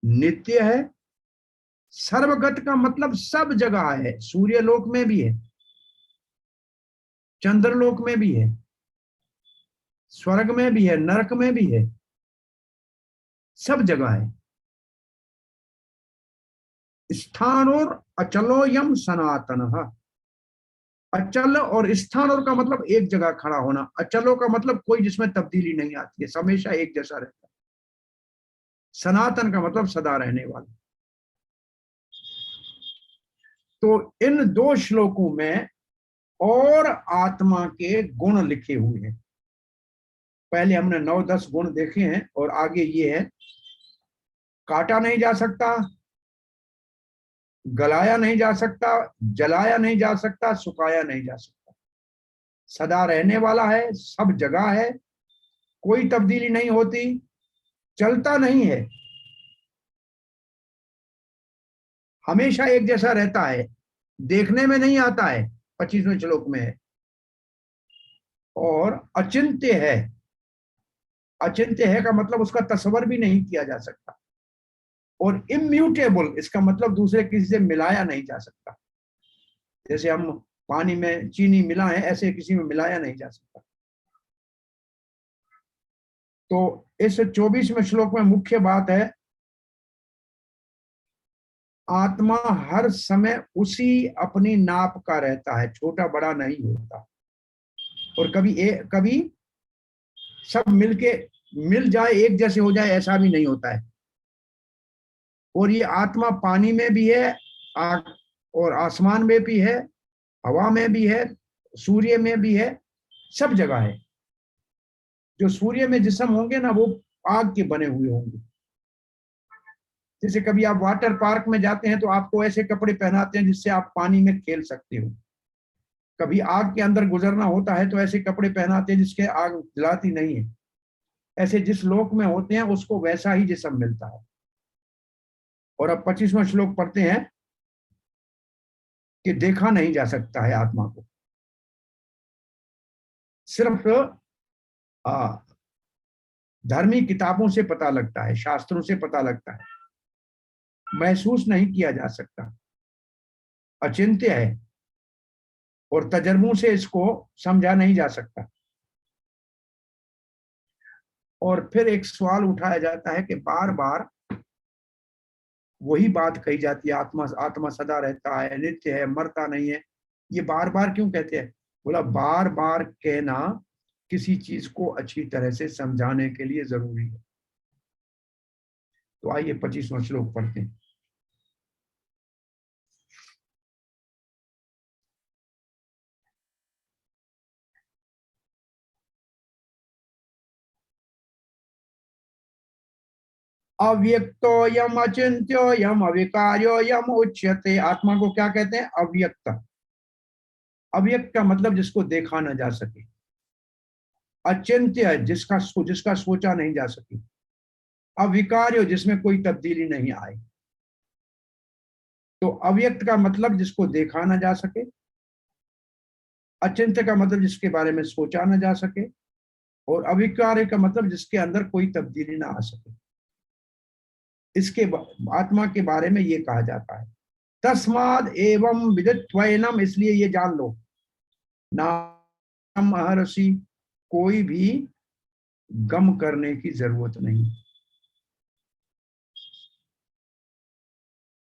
नित्य है। सर्वगत का मतलब सब जगह है, सूर्यलोक में भी है, चंद्रलोक में भी है, स्वर्ग में भी है, नरक में भी है, सब जगह है। स्थान और अचलो यम सनातन। अचल और स्थान और का मतलब एक जगह खड़ा होना, अचलो का मतलब कोई जिसमें तब्दीली नहीं आती है, हमेशा एक जैसा रहता है। सनातन का मतलब सदा रहने वाला। तो इन दो श्लोकों में और आत्मा के गुण लिखे हुए हैं। पहले हमने 9-10 गुण देखे हैं, और आगे ये है, काटा नहीं जा सकता, गलाया नहीं जा सकता, जलाया नहीं जा सकता, सुखाया नहीं जा सकता, सदा रहने वाला है, सब जगह है, कोई तब्दीली नहीं होती, चलता नहीं है, हमेशा एक जैसा रहता है, देखने में नहीं आता है, 25वें श्लोक में है, और अचिंत्य है। अचिंत्य है का मतलब उसका तस्वर भी नहीं किया जा सकता, और इम्यूटेबल, इसका मतलब दूसरे किसी से मिलाया नहीं जा सकता। जैसे हम पानी में चीनी मिला है, ऐसे किसी में मिलाया नहीं जा सकता। तो इस 24वें श्लोक में मुख्य बात है, आत्मा हर समय उसी अपनी नाप का रहता है, छोटा बड़ा नहीं होता। और कभी सब मिलके मिल जाए, एक जैसे हो जाए, ऐसा भी नहीं होता है। और ये आत्मा पानी में भी है, और आसमान में भी है, हवा में भी है, सूर्य में भी है, सब जगह है। जो सूर्य में जिस्म होंगे ना, वो आग के बने हुए होंगे। जैसे कभी आप वाटर पार्क में जाते हैं तो आपको ऐसे कपड़े पहनाते हैं जिससे आप पानी में खेल सकते हो। कभी आग के अंदर गुजरना होता है तो ऐसे कपड़े पहनाते हैं जिसके आग जलाती नहीं है। ऐसे जिस लोक में होते हैं उसको वैसा ही जिस्म मिलता है। और अब 25वां श्लोक पढ़ते हैं कि देखा नहीं जा सकता है आत्मा को, सिर्फ धर्मी किताबों से पता लगता है, शास्त्रों से पता लगता है, महसूस नहीं किया जा सकता, अचिंत्य है और तजर्बों से इसको समझा नहीं जा सकता। और फिर एक सवाल उठाया जाता है कि बार बार वही बात कही जाती है, आत्मा आत्मा सदा रहता है, नित्य है, मरता नहीं है, ये बार बार क्यों कहते हैं? बोला बार बार कहना किसी चीज को अच्छी तरह से समझाने के लिए जरूरी है। तो आइए 25वां श्लोक पढ़ते हैं। अव्यक्तोयम अचिंत्योयम अविकार्योयम उच्यते। आत्मा को क्या कहते हैं? अव्यक्त। अव्यक्त का मतलब जिसको देखा न जा सके, अचिंत्य जिसका सोचा नहीं जा सके, अविकार्य जिसमें कोई तब्दीली नहीं आए। तो अव्यक्त का मतलब जिसको देखा न जा सके, अचिंत्य का मतलब जिसके बारे में सोचा न जा सके, और अविकार्य का मतलब जिसके अंदर कोई तब्दीली ना आ सके। इसके आत्मा के बारे में ये कहा जाता है। तस्माद एवं विदित्वैनम, इसलिए ये जान लो, नाम महर्षि, कोई भी गम करने की जरूरत नहीं।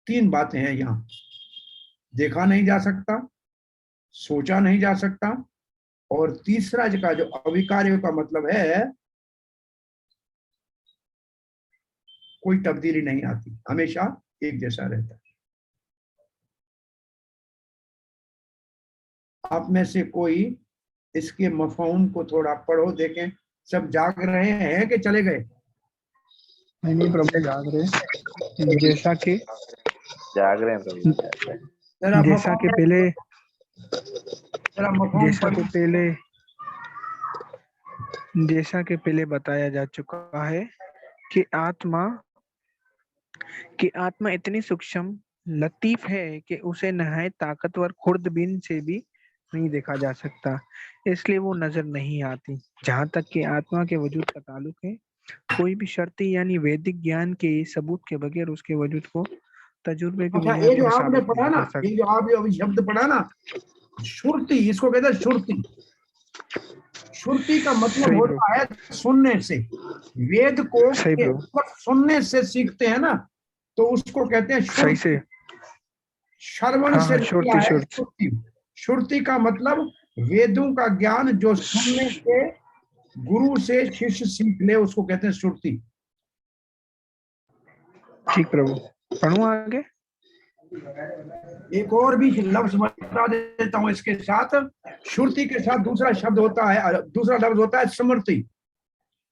तीन बातें हैं यहां, देखा नहीं जा सकता, सोचा नहीं जा सकता, और तीसरा का जो अविकार्य का मतलब है कोई तब्दीली नहीं आती, हमेशा एक जैसा रहता है। आप में से कोई इसके मफहूम को थोड़ा पढ़ो, देखें सब जाग रहे हैं कि चले गए? नहीं प्रभु, जाग रहे। जैसा कि जाग रहे हैं प्रभु, जैसा कि पहले जैसा कि पहले बताया जा चुका है कि आत्मा इतनी सूक्ष्म लतीफ है कि उसे नहायत ताकतवर खुर्दबीन से भी नहीं देखा जा सकता, इसलिए वो नजर नहीं आती। जहाँ तक कि आत्मा के वजूद का ताल्लुक है, कोई भी शर्ती यानी वैदिक ज्ञान के सबूत के बगैर उसके वजूद को तजुर्बे के अच्छा, बुनियाद ये जो पर आपने साबित पढ़ा नहीं ना, कर सकते। ये जो आपने अभी शब्द पढ़ा ना, श्रुति, इसको कहते हैं श्रुति। श्रुति का मतलब होता है सुनने से। वेद को सुनने से सीखते हैं ना, तो उसको कहते हैं श्रुति। श्रवण से निकला है श्रुति। श्रुति का मतलब वेदों का ज्ञान जो सुनने से गुरु से शिष्य सीख ले, उसको कहते हैं श्रुति। ठीक प्रभु, पढ़ूं आगे? एक और भी लफ्ज बता देता हूं इसके साथ। श्रुति के साथ दूसरा शब्द होता है, दूसरा लफ्ज होता है स्मृति।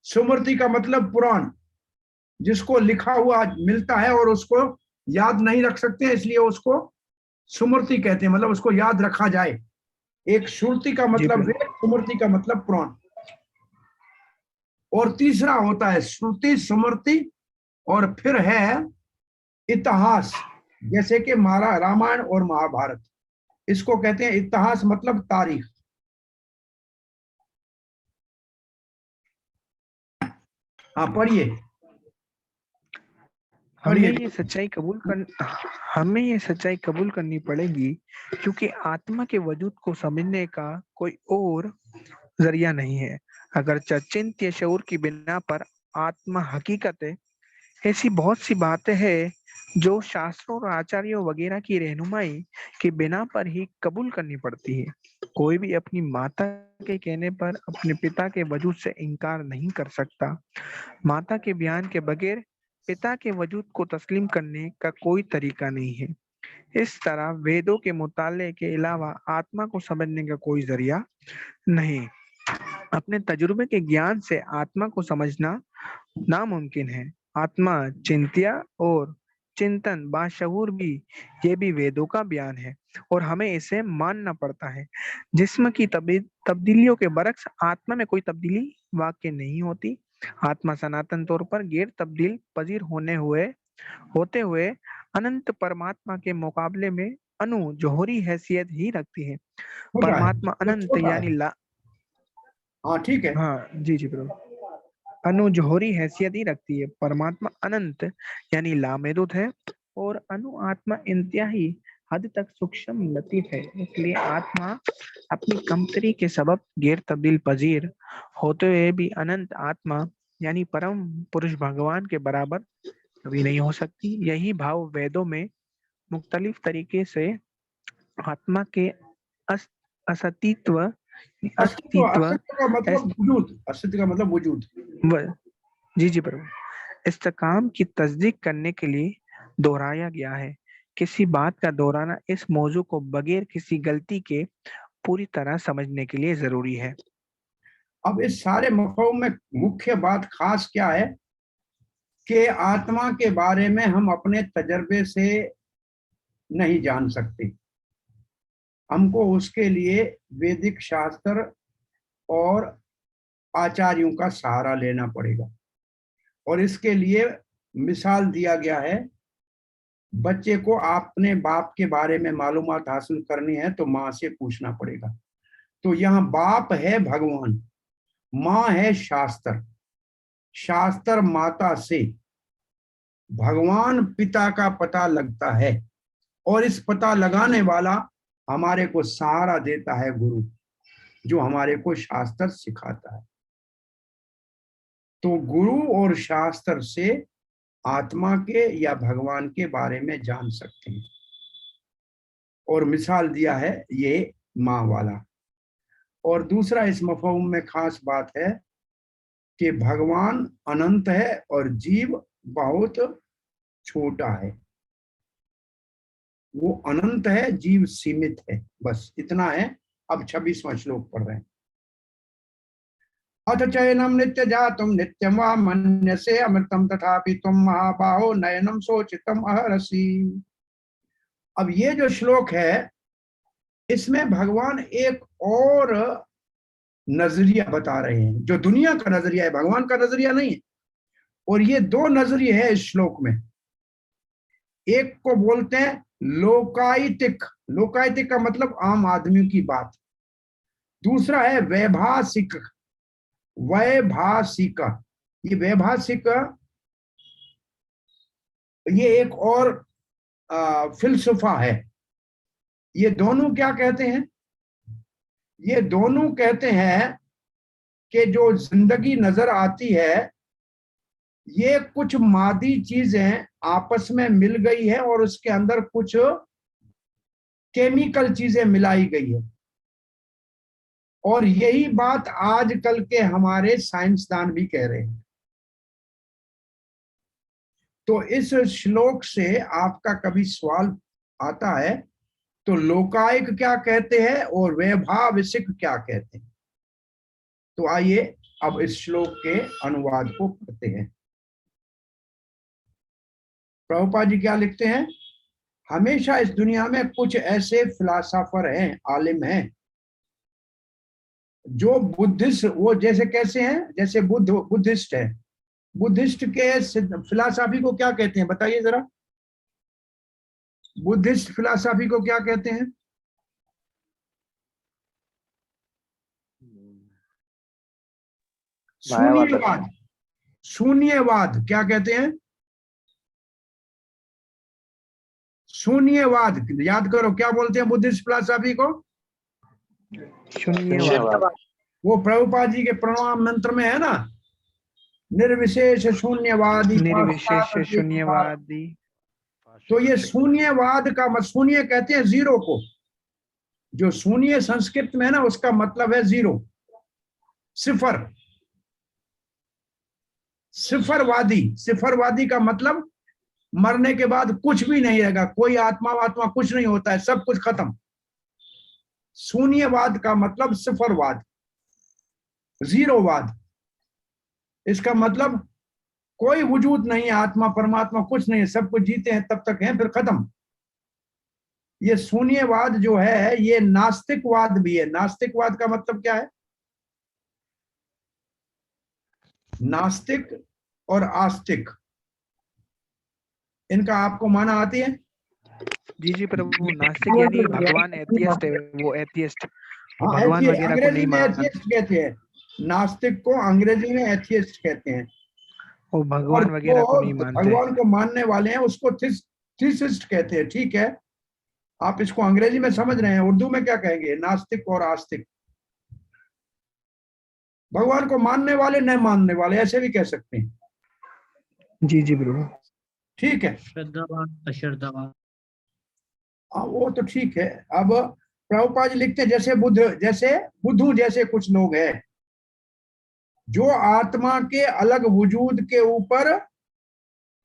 स्मृति का मतलब पुराण, जिसको लिखा हुआ मिलता है और उसको याद नहीं रख सकते, इसलिए उसको स्मृति कहते हैं, मतलब उसको याद रखा जाए। एक श्रुति का मतलब वेद, स्मृति का मतलब पुराण। और तीसरा होता है श्रुति, स्मृति, और फिर है इतिहास, जैसे कि रामायण और महाभारत, इसको कहते हैं इतिहास, मतलब तारीख। हाँ पढ़िए। हमें ये सच्चाई कबूल करनी पड़ेगी, क्योंकि आत्मा के वजूद को समझने का कोई और जरिया नहीं है। अगर चिंत्य शऊर की बिना पर आत्मा हकीकत है, ऐसी बहुत सी बातें हैं जो शास्त्रों और आचार्यों वगैरह की रहनुमाई के बिना पर ही कबूल करनी पड़ती है। कोई भी अपनी माता के कहने पर अपने पिता के वजूद से इनकार नहीं कर सकता। माता के बयान के बगैर पिता के वजूद को तस्लीम करने का कोई तरीका नहीं है। इस तरह वेदों के मुताले के अलावा आत्मा को समझने का कोई जरिया नहीं। अपने तजुर्बे के ज्ञान से आत्मा को समझना नामुमकिन है। आत्मा चिंत्या और चिंतन बाशऊर भी, ये भी वेदों का बयान है और हमें इसे मानना पड़ता है। जिस्म की तब्दीलियों के बरक्स आत्मा में कोई तब्दीली वाकई नहीं होती। आत्मा सनातन तौर पर गैर तब्दील पजीर होते हुए अनंत परमात्मा के मुकाबले में अनु जोहरी हैसियत ही रखती है। छोटा है, परमात्मा तो अनंत छोटा यानी है। हाँ ठीक है। हाँ जी जी प्रभु। अनु जोहरी हैसियत ही रखती है। परमात्मा अनंत यानी लामेदुत है और अनु आत्मा इंतहाई हद तक सूक्ष्म लतीफ है। इसलिए आत्मा अपनी कमतरी के सबब गैर तब्दील पजीर होते हुए भी अनंत आत्मा यानी परम पुरुष भगवान के बराबर कभी नहीं हो सकती। यही भाव वेदों में मुख्तलिफ तरीके से आत्मा के असतित्व अस्तित्व, अस्तित्व अस्तित्व का मतलब वजूद, अस्तित्व का मतलब वजूद। जी जी प्रभु इस्तेकाम की तस्दीक करने के लिए दोहराया गया है। किसी बात का दोहराना इस मौजू को बगैर किसी गलती के पूरी तरह समझने के लिए जरूरी है। अब इस सारे मफहूम में मुख्य बात खास क्या है कि आत्मा के बारे में हम अपने तजर्बे से नहीं जान सकते। हमको उसके लिए वैदिक शास्त्र और आचार्यों का सहारा लेना पड़ेगा। और इसके लिए मिसाल दिया गया है, बच्चे को अपने बाप के बारे में मालूमात हासिल करनी है तो माँ से पूछना पड़ेगा। तो यहाँ बाप है भगवान, माँ है शास्त्र, शास्त्र माता से भगवान पिता का पता लगता है और इस पता लगाने वाला हमारे को सहारा देता है गुरु, जो हमारे को शास्त्र सिखाता है। तो गुरु और शास्त्र से आत्मा के या भगवान के बारे में जान सकते हैं। और मिसाल दिया है ये माँ वाला। और दूसरा इस मफहूम में खास बात है कि भगवान अनंत है और जीव बहुत छोटा है। वो अनंत है, जीव सीमित है, बस इतना है। अब 26वां श्लोक पढ़ रहे हैं। अथ चयनम नित्य जातुम नित्यम वा मन्यसे अमृतम तथापि तुम महाबाहो नयनम सोचितम अहरसी। अब ये जो श्लोक है इसमें भगवान एक और नजरिया बता रहे हैं, जो दुनिया का नजरिया है, भगवान का नजरिया नहीं है। और ये दो नजरिए हैं इस श्लोक में। एक को बोलते हैं लोकायतिक, लोकायतिक का मतलब आम आदमी की बात। दूसरा है वैभाषिक, वैभाषिक। ये वैभाषिक ये एक और फिलसफा है। ये दोनों क्या कहते हैं? ये दोनों कहते हैं कि जो जिंदगी नजर आती है ये कुछ मादी चीजें आपस में मिल गई है और उसके अंदर कुछ केमिकल चीजें मिलाई गई है। और यही बात आजकल के हमारे साइंसदान भी कह रहे हैं। तो इस श्लोक से आपका कभी सवाल आता है तो लोकायिक क्या कहते हैं और वैभाविक क्या कहते हैं? तो आइए अब इस श्लोक के अनुवाद को पढ़ते हैं। प्रभुपाद जी क्या लिखते हैं? हमेशा इस दुनिया में कुछ ऐसे फिलासफर हैं, आलिम हैं, जो बुद्धिस्ट, वो जैसे कैसे हैं, जैसे बुद्धिस्ट है। बुद्धिस्ट के फिलासफी को क्या कहते हैं बताइए जरा? बुद्धिस्ट फिलासफी को क्या कहते हैं? शून्यवाद। शून्यवाद क्या कहते हैं? शून्यवाद। याद करो क्या बोलते हैं बुद्धिस्ट फिलासफी को? शून्यवाद। वो प्रभुपाद जी के प्रणव मंत्र में है ना, निर्विशेष शून्यवादी, निर्विशेष शून्यवादी। तो ये शून्यवाद का मत, शून्य कहते हैं जीरो को। जो शून्य संस्कृत में है ना उसका मतलब है जीरो, सिफर। सिफरवादी, सिफरवादी का मतलब मरने के बाद कुछ भी नहीं रहेगा, कोई आत्मा वात्मा कुछ नहीं होता है, सब कुछ खत्म। शून्यवाद का मतलब सिफरवाद, जीरोवाद। इसका मतलब कोई वजूद नहीं है, आत्मा परमात्मा कुछ नहीं है, सब कुछ जीते हैं तब तक हैं फिर खत्म। ये शून्यवाद जो है ये नास्तिकवाद भी है। नास्तिकवाद का मतलब क्या है? नास्तिक और आस्तिक, इनका आपको माना आती है? जी जी प्रभु, नास्तिक यानी भगवान एथियस्ट है, वो एथियस्ट, वो हाँ, भगवान वगैरह को अंग्रेजी नहीं में मानते, एथियस्ट कहते हैं, नास्तिक को अंग्रेजी में एथियस्ट कहते हैं। वो और भगवान वगैरह को जो नहीं मानते। भगवान को मानने वाले हैं उसको थीसिस्ट कहते हैं। ठीक है, आप इसको अंग्रेजी में समझ रहे हैं, उर्दू में क्या कहेंगे? नास्तिक और आस्तिक। भगवान को मानने वाले, न मानने वाले, ऐसे भी कह सकते हैं। जी जी प्रभु। ठीक है, श्रद्धावान अश्रद्धावान। वो तो ठीक है। अब प्रभुपाद जी लिखते हैं, जैसे बुद्धू जैसे कुछ लोग हैं जो आत्मा के अलग वजूद के ऊपर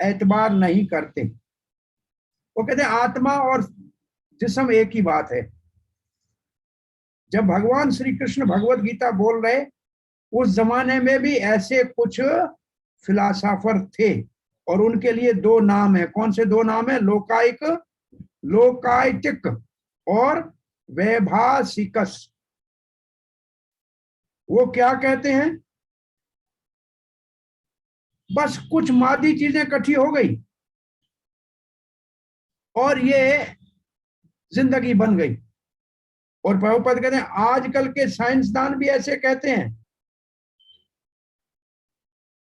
एतबार नहीं करते। वो कहते हैं आत्मा और जिस्म एक ही बात है। जब भगवान श्री कृष्ण भगवत गीता बोल रहे, उस जमाने में भी ऐसे कुछ फिलासफर थे, और उनके लिए दो नाम है। कौन से दो नाम है? लोकायतिक और वैभाषिकस। वो क्या कहते हैं? बस कुछ मादी चीजें इकट्ठी हो गई और ये जिंदगी बन गई। और प्रभुपाद कहते हैं आजकल के साइंसदान भी ऐसे कहते हैं।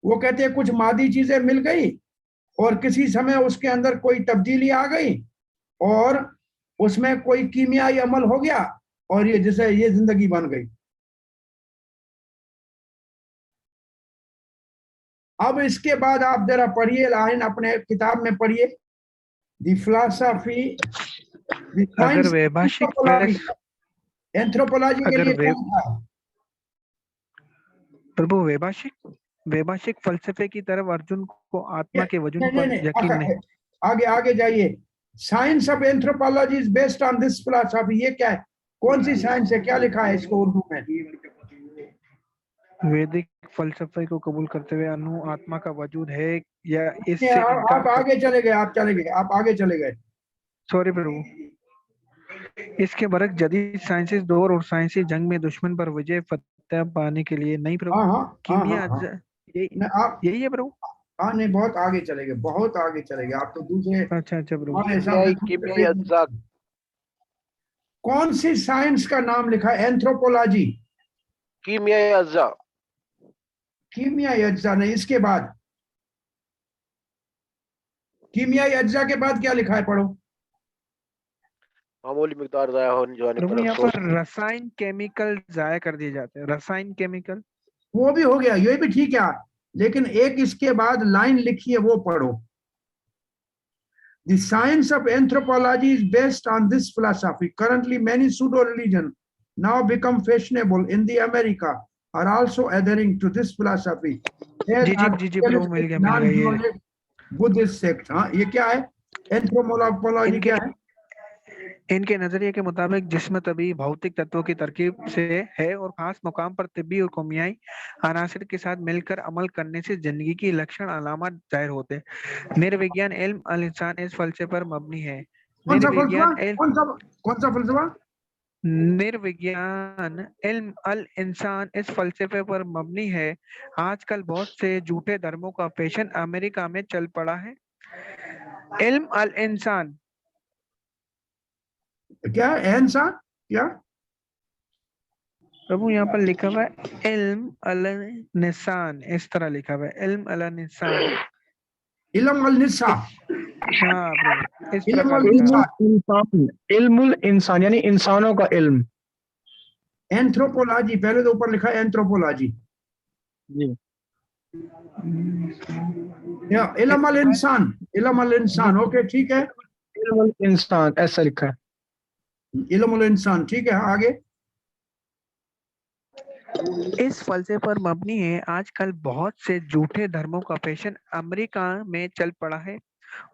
वो कहते हैं कुछ मादी चीजें मिल गई और किसी समय उसके अंदर कोई तब्दीली आ गई और उसमें कोई कीमियाई अमल हो गया और ये जैसे ये जिंदगी बन गई। अब इसके बाद आप जरा पढ़िए लाइन, अपने किताब में पढ़िए, द फिलॉसफी, अगर वैभाषिक एंथ्रोपोलॉजी के अगर लिए वे क्या लिखा है? प्रभु वैभाषिक फलसफे की तरफ अर्जुन को आत्मा के वजूद नहीं नहीं पर यकीन नहीं। आगे आगे जाइए। Science of anthropology is based on this philosophy. ये क्या है? कौन सी साइंस है? क्या लिखा है इसको उर्दू में? वैदिक फलसफे को कबूल करते हुए अनु आत्मा का वजूद है या इससे इनकार आप आगे चले गए, आप आगे चले गए। सॉरी प्रभु। इसके बरक जदीद साइंसी दौर और साइंसी जंग में दुश्मन पर विजय फतह पाने के लिए नहीं प्रभु, हाँ हाँ हाँ हाँ कीमिया हाँ। यही आप यही है प्रभु। हाँ नहीं, बहुत आगे चले गए, बहुत आगे चले गए। आप तो दूसरे अच्छा अच्छा प्रभु। हमारे हिसाब से कीमियाई अज्जा। कौन सी साइंस का नाम लिखा है? एंथ्रोपोलॉजी, कीमियाई अज्जा। कीमियाई अज्जा नहीं, इसके बाद कीमियाई अज्जा के बाद क्या लिखा है? पढ़ो। मामूली मिकदार जाया होने जाने प्रभु पर यहाँ अफसोस। पर रसायन केमिकल जाया कर दिए जाते हैं, रसायन केमिकल। वो भी हो गया, ये भी ठीक है, लेकिन एक इसके बाद लाइन लिखी है, वो पढ़ो। The science of anthropology is based on this philosophy. Currently, many pseudo-religions now become fashionable in the America are also adhering to this philosophy. जी जी जी जी प्रभु, मिल गया ये Buddhist sect. हाँ, ये क्या है? एंथ्रोपोलॉजी इनके क्या है? इनके नजरिए के मुताबिक जिस्म तभी भौतिक तत्वों की तरकीब से है और खास मुकाम पर तिब्बी और कीमियाई अनासिर के साथ मिलकर अमल करने से जिंदगी की लक्षण अलामत जाहिर होते हैं। निर्विज्ञान इल्म अल इंसान इस फलसफे पर मबनी है। कौन सा फलसफा? निर्विज्ञान इल्म कौन सा फलसफा? निर्विज्ञान इल्म अल इंसान इस फलसफे पर मबनी है। आजकल बहुत से झूठे धर्मों का फैशन अमेरिका में चल पड़ा है। इल्म अल इंसान क्या है? इंसान क्या? प्रभु यहाँ पर लिखा हुआ है इल्म अल निसान, इस तरह लिखा हुआ है इल्म अल निसान। इल्म अल निसा। हाँ प्रभु, इस इल्म प्रकार अल लिखा निसा। है। इंसान, इल्मुल इंसान यानी इंसानों का इल्म। एंथ्रोपोलॉजी, पहले तो ऊपर लिखा है एंथ्रोपोलॉजी। जी इल्म अल इंसान, इल्म अल इंसान, ओके ठीक है। इल्मुल इंसान ऐसा लिखा है। इल्म अल इंसान, ठीक है, आगे। इस फलसफे पर मबनी है। आजकल बहुत से झूठे धर्मों का फैशन अमेरिका में चल पड़ा है।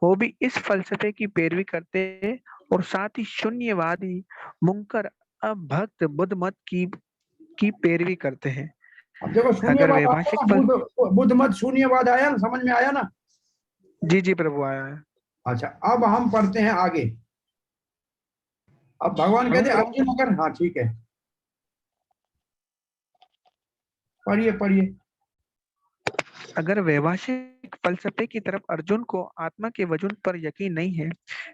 वो भी इस फलसफे की पैरवी करते हैं और साथ ही शून्यवादी मुनकर भक्त बुद्ध मत की पैरवी करते हैं। अब देखो, अगर शून्यवाद आया वैभाषिक ना, फल बुद्ध मत शून्यवाद आया ना, समझ में आया ना? जी जी प्रभु आया है। अच्छा, अब हम पढ़ते हैं आगे। अब भगवान कहते हैं अर्जुन अगर, हाँ ठीक है, पढ़िए पढ़िए। अगर वैभाषिक फलसफे की तरफ अर्जुन को आत्मा के वजूद पर यकीन नहीं है,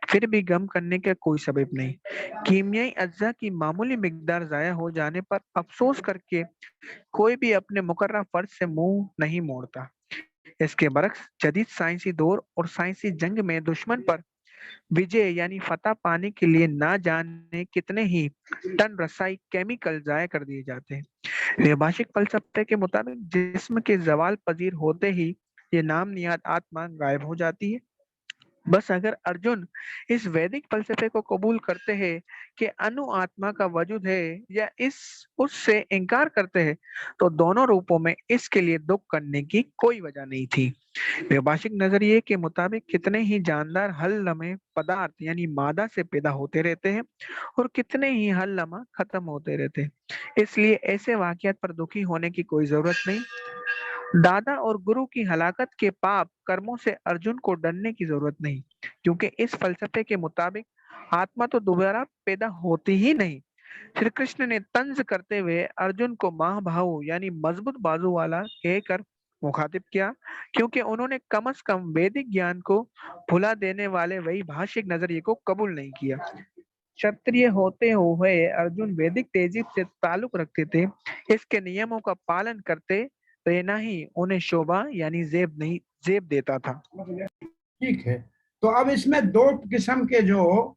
फिर भी गम करने का कोई सबब नहीं। कीमियाई अज्जा की मामूली मिकदार जाया हो जाने पर अफसोस करके कोई भी अपने मुकर्रर फर्ज से मुंह नहीं मोड़ता। इसके बरक्स जदीद साइंसी दौर और साइंसी जंग में दुश्मन पर विजय यानी फतह पाने के लिए ना जाने कितने ही टन रसाई केमिकल जाया कर दिए जाते हैं। वैभाषिक फलसफे के मुताबिक जिस्म के जवाल पजीर होते ही ये नाम नियाद आत्मा गायब हो जाती है। बस अगर अर्जुन इस वैदिक फलसफे को कबूल करते हैं कि अनु आत्मा का वजूद है या इस उससे इनकार करते हैं, तो दोनों रूपों में इसके लिए दुख करने की कोई वजह नहीं थी। वैभाषिक नजरिए के मुताबिक कितने ही जानदार हल्लमे पदार्थ यानी मादा से पैदा होते रहते हैं और कितने ही हल्लमा खत्म होते रहते हैं। इसलिए ऐसे वाकयात पर दुखी होने की कोई जरूरत नहीं। दादा और गुरु की हलाकत के पाप कर्मों से अर्जुन को डरने की जरूरत नहीं, क्योंकि इस फलसफे के मुताबिक आत्मा तो दोबारा पैदा होती ही नहीं। श्री कृष्ण ने तंज करते हुए अर्जुन को महाबाहु यानी मजबूत बाजू वाला कहकर मुखातिब किया, क्योंकि उन्होंने कम से कम वैदिक ज्ञान को भुला देने वाले वही भाषिक नजरिए को कबूल नहीं किया। क्षत्रिय होते हुए अर्जुन वैदिक तेजी से ताल्लुक रखते थे, इसके नियमों का पालन करते रहना ही उन्हें शोभा यानी जेब देता था। ठीक है, तो अब इसमें दो किस्म के जो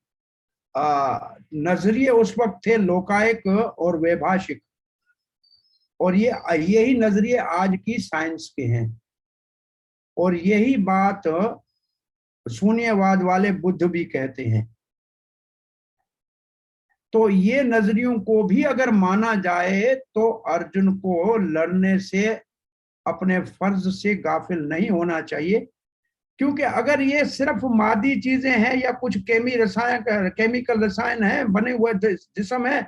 नजरिए उस वक्त थे, लोकायक और वैभाषिक, और ये यही नजरिए आज की साइंस के हैं, और यही बात शून्यवाद वाले बुद्ध भी कहते हैं। तो ये नजरियों को भी अगर माना जाए तो अर्जुन को लड़ने से, अपने फर्ज से गाफिल नहीं होना चाहिए, क्योंकि अगर ये सिर्फ मादी चीजें हैं या कुछ केमिकल रसायन है बने हुए जिस्म है,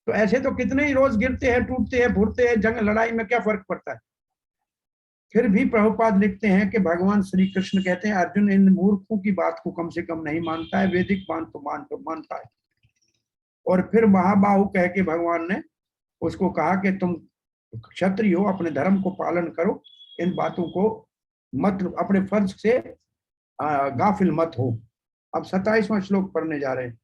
तो ऐसे तो कितने ही रोज गिरते हैं, टूटते हैं, फूटते हैं, जंग लड़ाई में क्या फर्क पड़ता है। फिर भी प्रभुपाद लिखते हैं कि भगवान श्री कृष्ण कहते हैं अर्जुन इन मूर्खों की बात को कम से कम नहीं मानता है, वैदिक बात तो मानता है। और फिर महाबाहु कह के भगवान ने उसको कहा कि तुम क्षत्रिय हो, अपने धर्म को पालन करो, इन बातों को मत, अपने फर्ज से गाफिल मत हो। अब 27वां श्लोक पढ़ने जा रहे हैं।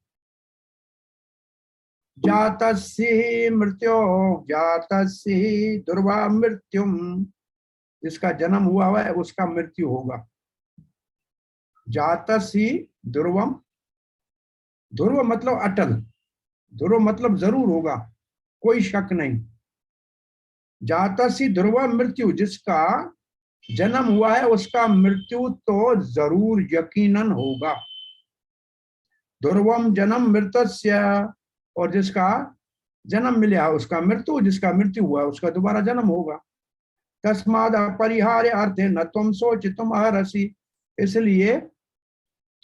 जातस्य मृत्यो जातस्य दुर्वा मृत्युम, जिसका जन्म हुआ है उसका मृत्यु होगा। जातस्य ध्रुवम, ध्रुव मतलब अटल, ध्रुव मतलब जरूर होगा, कोई शक नहीं। जातस्य ध्रुव मृत्यु, जिसका जन्म हुआ है उसका मृत्यु तो जरूर यकीनन होगा। ध्रुवम जन्म मृतस्य, और जिसका जन्म मिला उसका मृत्यु, जिसका मृत्यु हुआ उसका दोबारा जन्म होगा। तस्माद अपरिहार्य अर्थे न तुम सोचितुम अर्हसि, इसलिए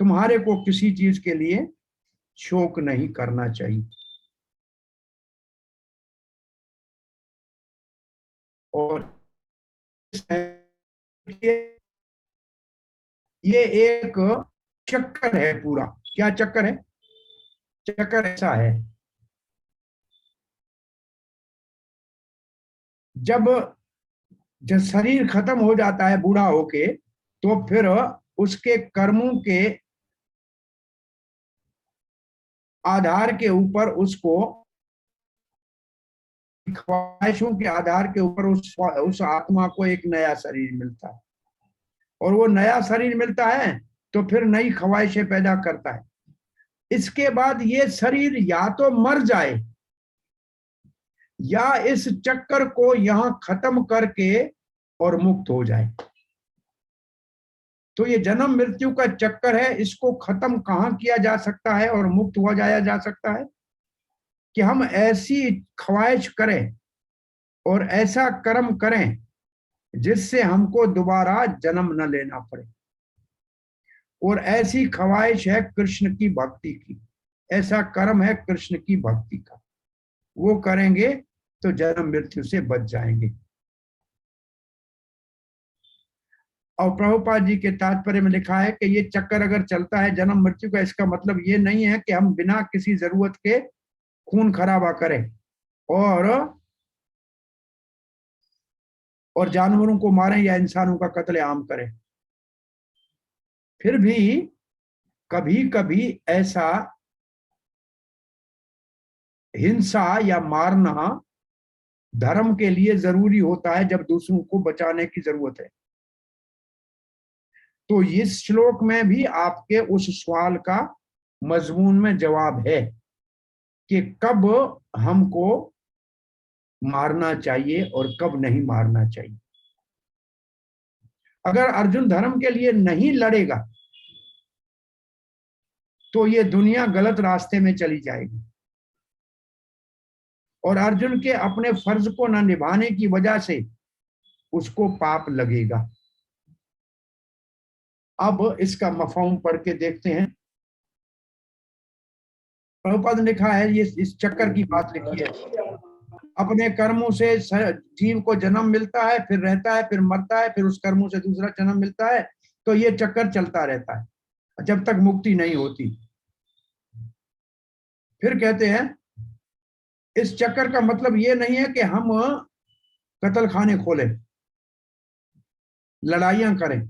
तुम्हारे को किसी चीज के लिए शोक नहीं करना चाहिए। और ये एक चक्कर है पूरा। क्या चक्कर है? चक्कर ऐसा है, जब शरीर खत्म हो जाता है बूढ़ा होके, तो फिर उसके कर्मों के आधार के ऊपर, उसको ख्वाहिशों के आधार के ऊपर उस आत्मा को एक नया शरीर मिलता है, और वो नया शरीर मिलता है तो फिर नई ख्वाहिशें पैदा करता है। इसके बाद ये शरीर या तो मर जाए या इस चक्कर को यहां खत्म करके और मुक्त हो जाए। तो ये जन्म मृत्यु का चक्कर है, इसको खत्म कहां किया जा सकता है और मुक्त हो जाया जा सकता है कि हम ऐसी ख्वाहिश करें और ऐसा कर्म करें जिससे हमको दोबारा जन्म न लेना पड़े। और ऐसी ख्वाहिश है कृष्ण की भक्ति की, ऐसा कर्म है कृष्ण की भक्ति का। वो करेंगे तो जन्म मृत्यु से बच जाएंगे। और प्रभुपाद जी के तात्पर्य में लिखा है कि ये चक्कर अगर चलता है जन्म मृत्यु का, इसका मतलब ये नहीं है कि हम बिना किसी जरूरत के खून खराबा करें और और जानवरों को मारें या इंसानों का कत्लेआम करें। फिर भी कभी कभी ऐसा हिंसा या मारना धर्म के लिए जरूरी होता है जब दूसरों को बचाने की जरूरत है। तो इस श्लोक में भी आपके उस सवाल का मजमून में जवाब है कि कब हमको मारना चाहिए और कब नहीं मारना चाहिए। अगर अर्जुन धर्म के लिए नहीं लड़ेगा तो ये दुनिया गलत रास्ते में चली जाएगी और अर्जुन के अपने फर्ज को न निभाने की वजह से उसको पाप लगेगा। अब इसका मफहूम पढ़ के देखते हैं। प्रभुपाद ने लिखा है, ये इस चक्कर की बात लिखी है। अपने कर्मों से जीव को जन्म मिलता है, फिर रहता है, फिर मरता है, फिर उस कर्मों से दूसरा जन्म मिलता है। तो ये चक्कर चलता रहता है जब तक मुक्ति नहीं होती। फिर कहते हैं इस चक्कर का मतलब ये नहीं है कि हम कत्ल खाने खोलें, लड़ाइयां करें।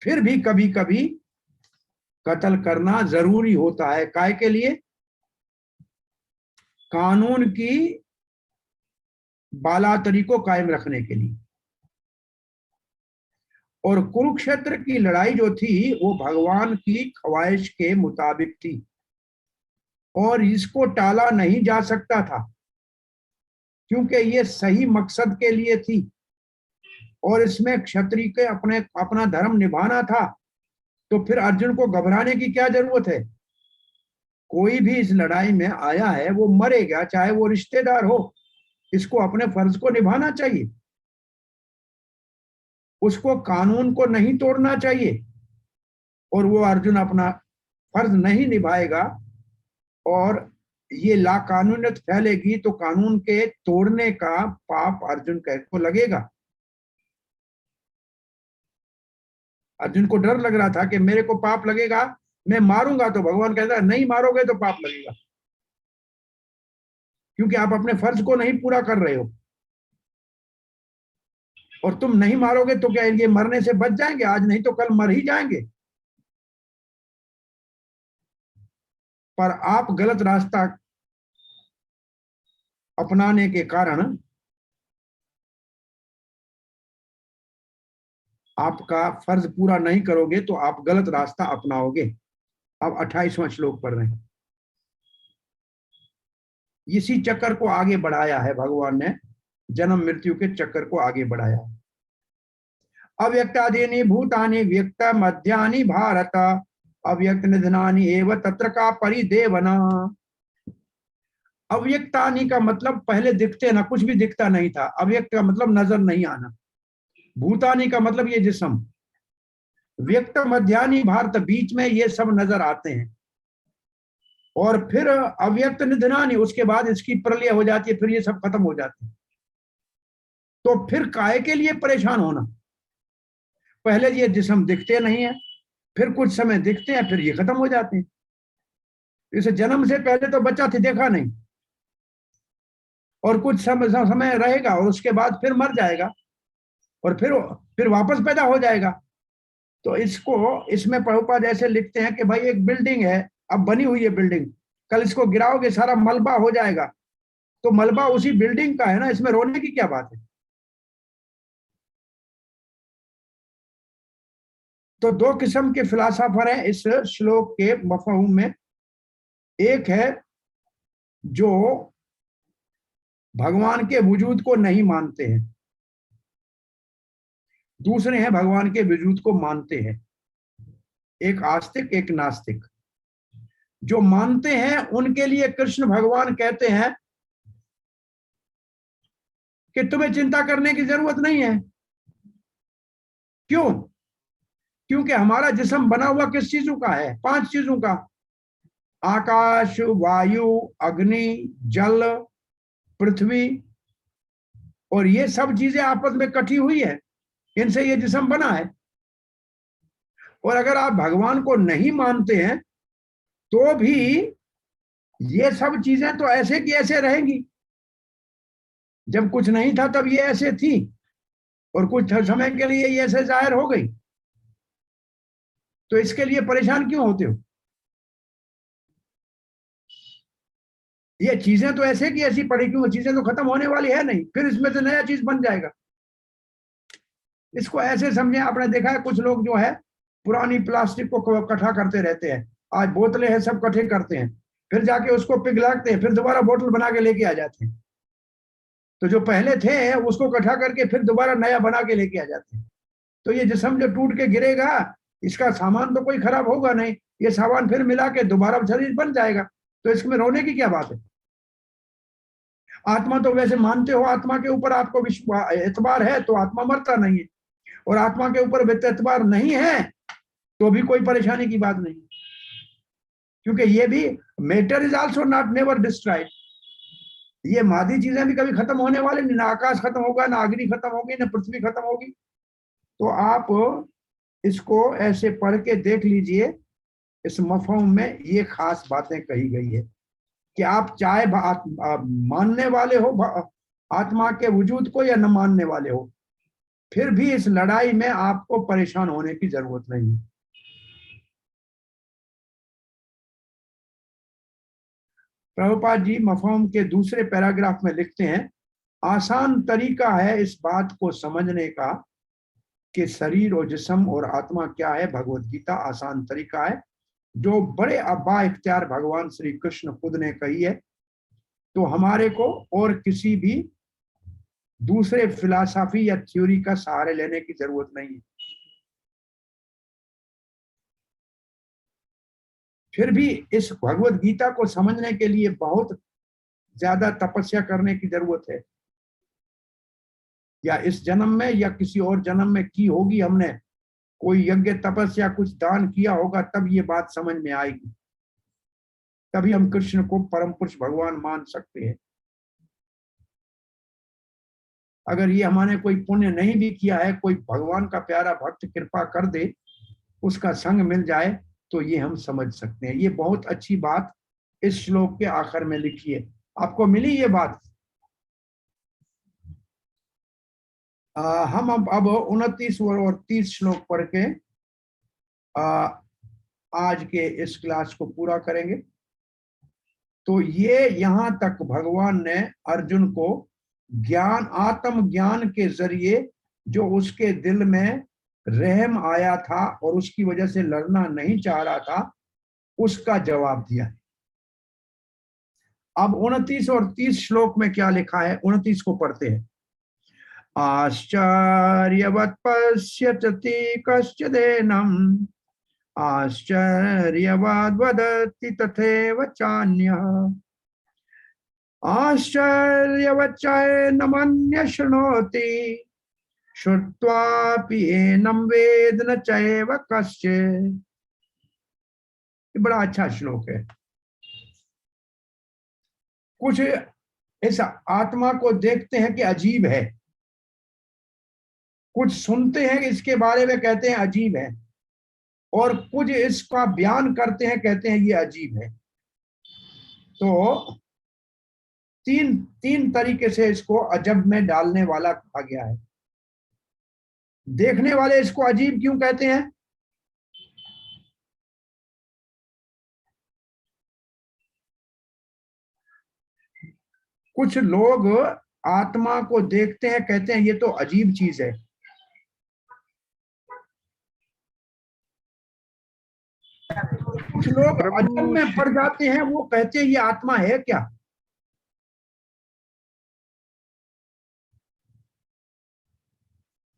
फिर भी कभी कभी कत्ल करना जरूरी होता है। काय के लिए? कानून की बालातरी को कायम रखने के लिए। और कुरुक्षेत्र की लड़ाई जो थी वो भगवान की ख्वाहिश के मुताबिक थी और इसको टाला नहीं जा सकता था क्योंकि ये सही मकसद के लिए थी और इसमें क्षत्रिय के अपना धर्म निभाना था। तो फिर अर्जुन को घबराने की क्या जरूरत है? कोई भी इस लड़ाई में आया है वो मरेगा, चाहे वो रिश्तेदार हो। इसको अपने फर्ज को निभाना चाहिए, उसको कानून को नहीं तोड़ना चाहिए। और वो अर्जुन अपना फर्ज नहीं निभाएगा और ये लाकानूनियत फैलेगी तो कानून के तोड़ने का पाप अर्जुन को लगेगा। अर्जुन को डर लग रहा था कि मेरे को पाप लगेगा, मैं मारूंगा। तो भगवान कहता है नहीं मारोगे तो पाप लगेगा, क्योंकि आप अपने फर्ज को नहीं पूरा कर रहे हो। और तुम नहीं मारोगे तो क्या ये मरने से बच जाएंगे? आज नहीं तो कल मर ही जाएंगे। पर आप गलत रास्ता अपनाने के कारण आपका फर्ज पूरा नहीं करोगे तो आप गलत रास्ता अपनाओगे। अब 28वां श्लोक पढ़ रहे हैं। इसी चक्कर को आगे बढ़ाया है भगवान ने, जन्म मृत्यु के चक्कर को आगे बढ़ाया। अव्यक्तादीनि भूतानि व्यक्त मध्यानि भारत अव्यक्त निधनानि एव तत्र का परिदेवना। अव्यक्तानि का मतलब पहले दिखते ना, कुछ भी दिखता नहीं था। अव्यक्त का मतलब नजर नहीं आना। भूतानि का मतलब ये जिस्म। व्यक्त मध्यानि भारत, बीच में ये सब नजर आते हैं। और फिर अव्यक्त निधनानि, उसके बाद इसकी प्रलय हो जाती है, फिर ये सब खत्म हो जाते हैं। तो फिर काहे के लिए परेशान होना? पहले ये जिस्म दिखते नहीं है, फिर कुछ समय दिखते हैं, फिर ये खत्म हो जाते हैं। इसे जन्म से पहले तो बच्चा थे, देखा नहीं, और कुछ समय रहेगा और उसके बाद फिर मर जाएगा और फिर वापस पैदा हो जाएगा। तो इसमें प्रभुपाद ऐसे लिखते हैं कि भाई एक बिल्डिंग है, अब बनी हुई है बिल्डिंग, कल इसको गिराओगे सारा मलबा हो जाएगा। तो मलबा उसी बिल्डिंग का है ना, इसमें रोने की क्या बात है? तो दो किस्म के फिलासफर हैं इस श्लोक के मफहूम में। एक है जो भगवान के वजूद को नहीं मानते हैं, दूसरे हैं भगवान के वजूद को मानते हैं। एक आस्तिक, एक नास्तिक। जो मानते हैं उनके लिए कृष्ण भगवान कहते हैं कि तुम्हें चिंता करने की जरूरत नहीं है। क्यों? क्योंकि हमारा जिस्म बना हुआ किस चीजों का है? 5 चीजों का। आकाश, वायु, अग्नि, जल, पृथ्वी, और ये सब चीजें आपस में कटी हुई है, इनसे ये जिस्म बना है। और अगर आप भगवान को नहीं मानते हैं तो भी ये सब चीजें तो ऐसे की ऐसे रहेंगी। जब कुछ नहीं था तब ये ऐसे थी, और कुछ समय के लिए ये ऐसे जाहिर हो गई, तो इसके लिए परेशान क्यों होते हो? ये चीजें तो ऐसे की ऐसी पड़ी, क्यों? चीजें तो खत्म होने वाली है नहीं, फिर इसमें से नया चीज बन जाएगा। इसको ऐसे समझें, आपने देखा है कुछ लोग जो है पुरानी प्लास्टिक को इकट्ठा करते रहते हैं, आज बोतलें हैं सब इकट्ठे करते हैं, फिर जाके उसको पिघलाते हैं, फिर दोबारा बोतल बना के लेके आ जाते हैं। तो जो पहले थे उसको इकट्ठा करके फिर दोबारा नया बना के लेके आ जाते हैं। तो ये जिस्म जो टूट के गिरेगा, इसका सामान तो कोई खराब होगा नहीं, ये सामान फिर मिला के दोबारा शरीर बन जाएगा, तो इसमें रोने की क्या बात है? आत्मा तो वैसे मानते हो, आत्मा के ऊपर आपको विश्वास एतबार है तो आत्मा मरता नहीं है, और आत्मा के ऊपर एतबार नहीं है तो भी कोई परेशानी की बात नहीं, क्योंकि ये भी matter is also not never destroyed. ये मादी चीजें भी कभी खत्म होने वाले नहीं, ना आकाश खत्म होगा, ना अग्नि खत्म होगी, ना पृथ्वी खत्म होगी। तो आप इसको ऐसे पढ़ के देख लीजिए, इस मफहूम में ये खास बातें कही गई है कि आप चाहे मानने वाले हो आत्मा के वजूद को या न मानने वाले हो, फिर भी इस लड़ाई में आपको परेशान होने की जरूरत नहीं है। प्रभुपाद जी मफहूम के दूसरे पैराग्राफ में लिखते हैं, आसान तरीका है इस बात को समझने का कि शरीर और जिस्म और आत्मा क्या है। भगवत गीता आसान तरीका है जो बड़े अब्बा इख्तियार भगवान श्री कृष्ण खुद ने कही है। तो हमारे को और किसी भी दूसरे फिलॉसफी या थ्योरी का सहारे लेने की जरूरत नहीं है। फिर भी इस भगवत गीता को समझने के लिए बहुत ज्यादा तपस्या करने की जरूरत है, या इस जन्म में या किसी और जन्म में की होगी, हमने कोई यज्ञ तपस्या कुछ दान किया होगा, तब ये बात समझ में आएगी, तभी हम कृष्ण को परम पुरुष भगवान मान सकते हैं। अगर ये हमने कोई पुण्य नहीं भी किया है, कोई भगवान का प्यारा भक्त कृपा कर दे, उसका संग मिल जाए, तो ये हम समझ सकते हैं। ये बहुत अच्छी बात इस श्लोक के आखिर में लिखी है। आपको मिली ये बात? हम अब 29 और 30 श्लोक पढ़ के आज के इस क्लास को पूरा करेंगे। तो ये यहां तक भगवान ने अर्जुन को ज्ञान, आत्म ज्ञान के जरिए जो उसके दिल में रहम आया था और उसकी वजह से लड़ना नहीं चाह रहा था, उसका जवाब दिया। अब 29 और 30 श्लोक में क्या लिखा है, 29 को पढ़ते हैं। आश्चर्यवत् पश्यति कश्चिदेनम् आश्चर्यवद् वदति तथैव चान्यः आश्चर्यवच्चैनमन्यः शृणोति श्रुत्वापि एनं वेद न चैव कश्चित्। ये बड़ा अच्छा श्लोक है। कुछ इस आत्मा को देखते हैं कि अजीब है, कुछ सुनते हैं इसके बारे में कहते हैं अजीब है, और कुछ इसका बयान करते हैं कहते हैं ये अजीब है। तो तीन तरीके से इसको अजब में डालने वाला कहा गया है। देखने वाले इसको अजीब क्यों कहते हैं? कुछ लोग आत्मा को देखते हैं कहते हैं ये तो अजीब चीज है, कुछ लोग अजब में पड़ जाते हैं, वो कहते हैं ये आत्मा है क्या।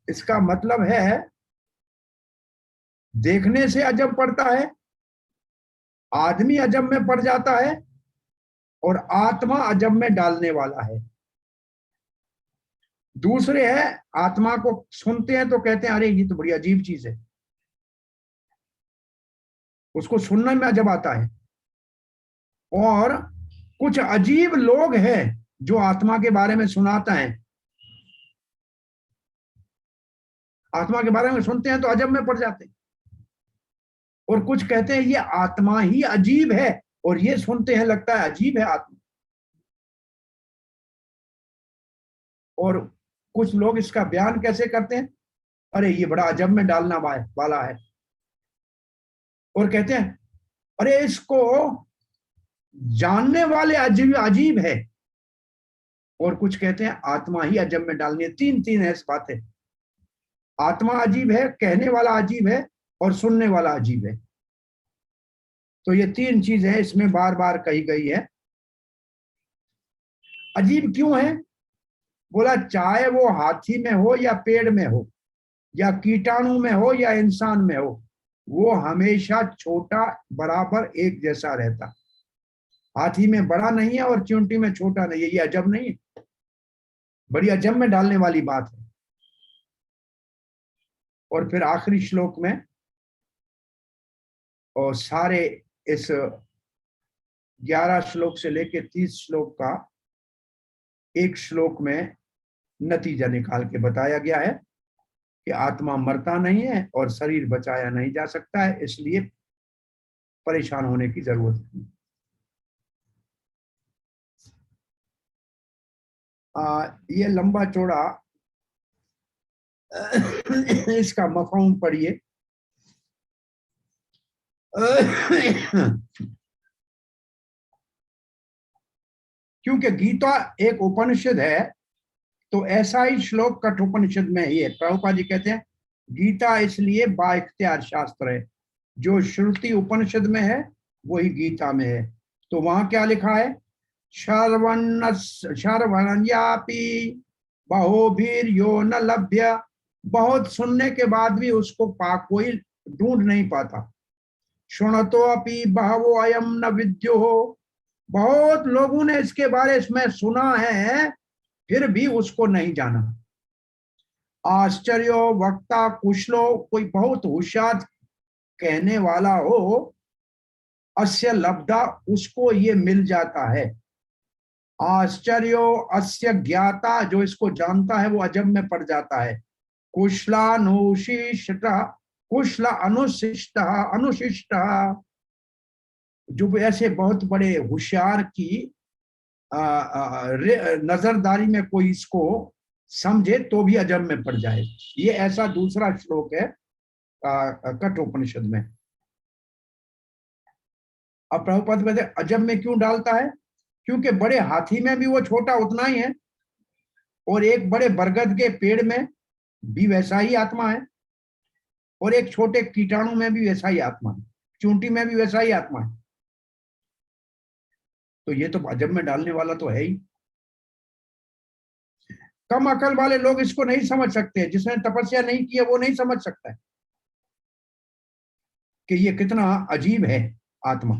इसका मतलब है देखने से अजब पड़ता है, आदमी अजब में पड़ जाता है, और आत्मा अजब में डालने वाला है। दूसरे है आत्मा को सुनते हैं तो कहते हैं अरे ये तो बड़ी अजीब चीज है, उसको सुनने में अजब आता है। और कुछ अजीब लोग हैं जो आत्मा के बारे में सुनाता है, आत्मा के बारे में सुनते हैं तो अजब में पड़ जाते हैं, और कुछ कहते हैं ये आत्मा ही अजीब है, और ये सुनते हैं लगता है अजीब है आत्मा। और कुछ लोग इसका बयान कैसे करते हैं, अरे ये बड़ा अजब में डालना वाला है, और कहते हैं अरे इसको जानने वाले अजीब अजीब है, और कुछ कहते हैं आत्मा ही अजब में डालनी है। तीन तीन ऐसी बातें, आत्मा अजीब है, कहने वाला अजीब है, और सुनने वाला अजीब है। तो ये तीन चीजें इसमें बार बार कही गई है। अजीब क्यों है? बोला चाहे वो हाथी में हो या पेड़ में हो या कीटाणु में हो या इंसान में हो, वो हमेशा छोटा बराबर एक जैसा रहता। हाथी में बड़ा नहीं है और चींटी में छोटा नहीं है, ये अजब नहीं है? बड़ी अजब में डालने वाली बात है। और फिर आखिरी श्लोक में, और सारे इस 11 श्लोक से लेके 30 श्लोक का एक श्लोक में नतीजा निकाल के बताया गया है कि आत्मा मरता नहीं है और शरीर बचाया नहीं जा सकता है, इसलिए परेशान होने की जरूरत नहीं। ये लंबा चौड़ा इसका मफहूम पढ़िए। क्योंकि गीता एक उपनिषद है, तो ऐसा ही श्लोक कठोपनिषद में ही है। प्रभुपाद जी कहते हैं गीता इसलिए बाइख्तियार शास्त्र है, जो श्रुति उपनिषद में है वही गीता में है। तो वहां क्या लिखा है? शर्वण्यापि बहुभीर यो न लभ्य, बहुत सुनने के बाद भी उसको कोई ढूंढ नहीं पाता। शुणतो अपि बहवो अयम न विद्यो हो, बहुत लोगों ने इसके बारे में सुना है फिर भी उसको नहीं जाना। आश्चर्यो वक्ता कुशलो, कोई बहुत होशियार कहने वाला हो, अस्य लब्धा, उसको ये मिल जाता है। आश्चर्यो अस्य ज्ञाता, जो इसको जानता है वो अजब में पड़ जाता है। कुशलानुशिष्ट, कुशल अनुशिष्ट अनुशिष्ट, जो ऐसे बहुत बड़े होशियार की नजरदारी में कोई इसको समझे तो भी अजब में पड़ जाए। ये ऐसा दूसरा श्लोक है कठोपनिषद में। अब प्रभुपाद कहते अजब में क्यों डालता है? क्योंकि बड़े हाथी में भी वो छोटा उतना ही है, और एक बड़े बरगद के पेड़ में भी वैसा ही आत्मा है, और एक छोटे कीटाणु में भी वैसा ही आत्मा है, चूंटी में भी वैसा ही आत्मा है। तो ये तो अजब में डालने वाला तो है ही। कम अकल वाले लोग इसको नहीं समझ सकते। जिसने तपस्या नहीं की है वो नहीं समझ सकता है कि ये कितना अजीब है आत्मा।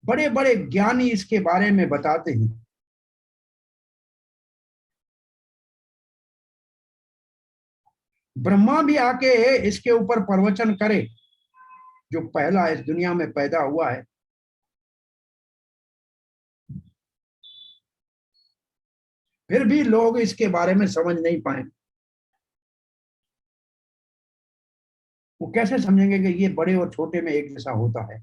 बड़े बड़े ज्ञानी इसके बारे में बताते हैं। ब्रह्मा भी आके इसके ऊपर प्रवचन करे, जो पहला इस दुनिया में पैदा हुआ है। फिर भी लोग इसके बारे में समझ नहीं पाए। वो कैसे समझेंगे कि ये बड़े और छोटे में एक जैसा होता है?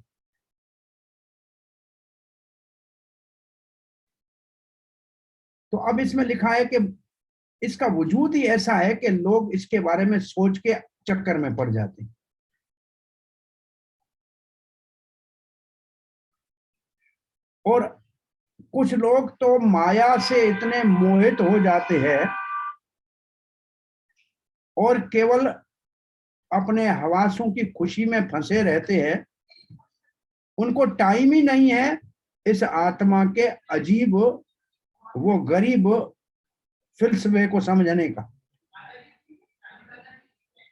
तो अब इसमें लिखा है कि इसका वजूद ही ऐसा है कि लोग इसके बारे में सोच के चक्कर में पड़ जाते हैं। और कुछ लोग तो माया से इतने मोहित हो जाते हैं और केवल अपने हवासों की खुशी में फंसे रहते हैं। उनको टाइम ही नहीं है इस आत्मा के अजीब, वो गरीब फिलसफे को समझने का,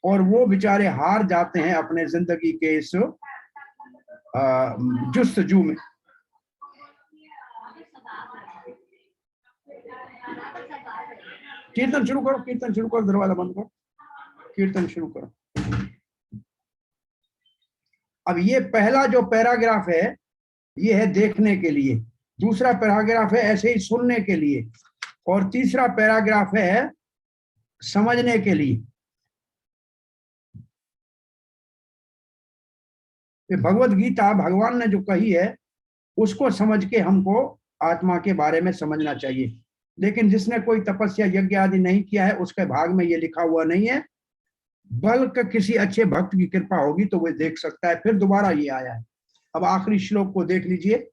और वो बेचारे हार जाते हैं अपने जिंदगी के इस जुस्तजू में। कीर्तन शुरू करो, कीर्तन शुरू करो, दरवाजा बंद करो, कीर्तन शुरू करो। अब ये पहला जो पैराग्राफ है ये है देखने के लिए, दूसरा पैराग्राफ है ऐसे ही सुनने के लिए, और तीसरा पैराग्राफ है समझने के लिए। भगवत गीता भगवान ने जो कही है उसको समझ के हमको आत्मा के बारे में समझना चाहिए। लेकिन जिसने कोई तपस्या यज्ञ आदि नहीं किया है उसके भाग में ये लिखा हुआ नहीं है, बल्कि किसी अच्छे भक्त की कृपा होगी तो वह देख सकता है। फिर दोबारा ये आया है। अब आखिरी श्लोक को देख लीजिए।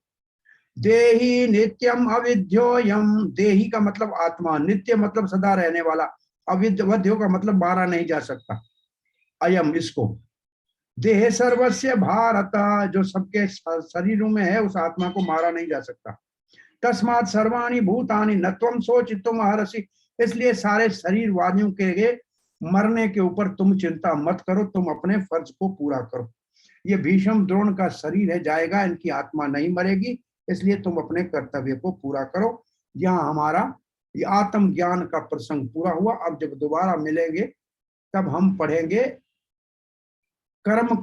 देही नित्यम अविद्योयम, देही का मतलब आत्मा, नित्य मतलब सदा रहने वाला, अविद्यो का मतलब मारा नहीं जा सकता, अयम इसको, देह सर्वस्य भारत, जो सबके शरीरों में है उस आत्मा को मारा नहीं जा सकता। तस्मात् सर्वाणि भूतानि न त्वं शोचितुम अर्हसि, इसलिए सारे शरीरवादियों के मरने के ऊपर तुम चिंता मत करो, तुम अपने फर्ज को पूरा करो। ये भीष्म द्रोण का शरीर है, जाएगा, इनकी आत्मा नहीं मरेगी, इसलिए तुम अपने कर्तव्य को पूरा करो। यहाँ हमारा ये आत्म ज्ञान का प्रसंग पूरा हुआ। अब जब दोबारा मिलेंगे तब हम पढ़ेंगे कर्म का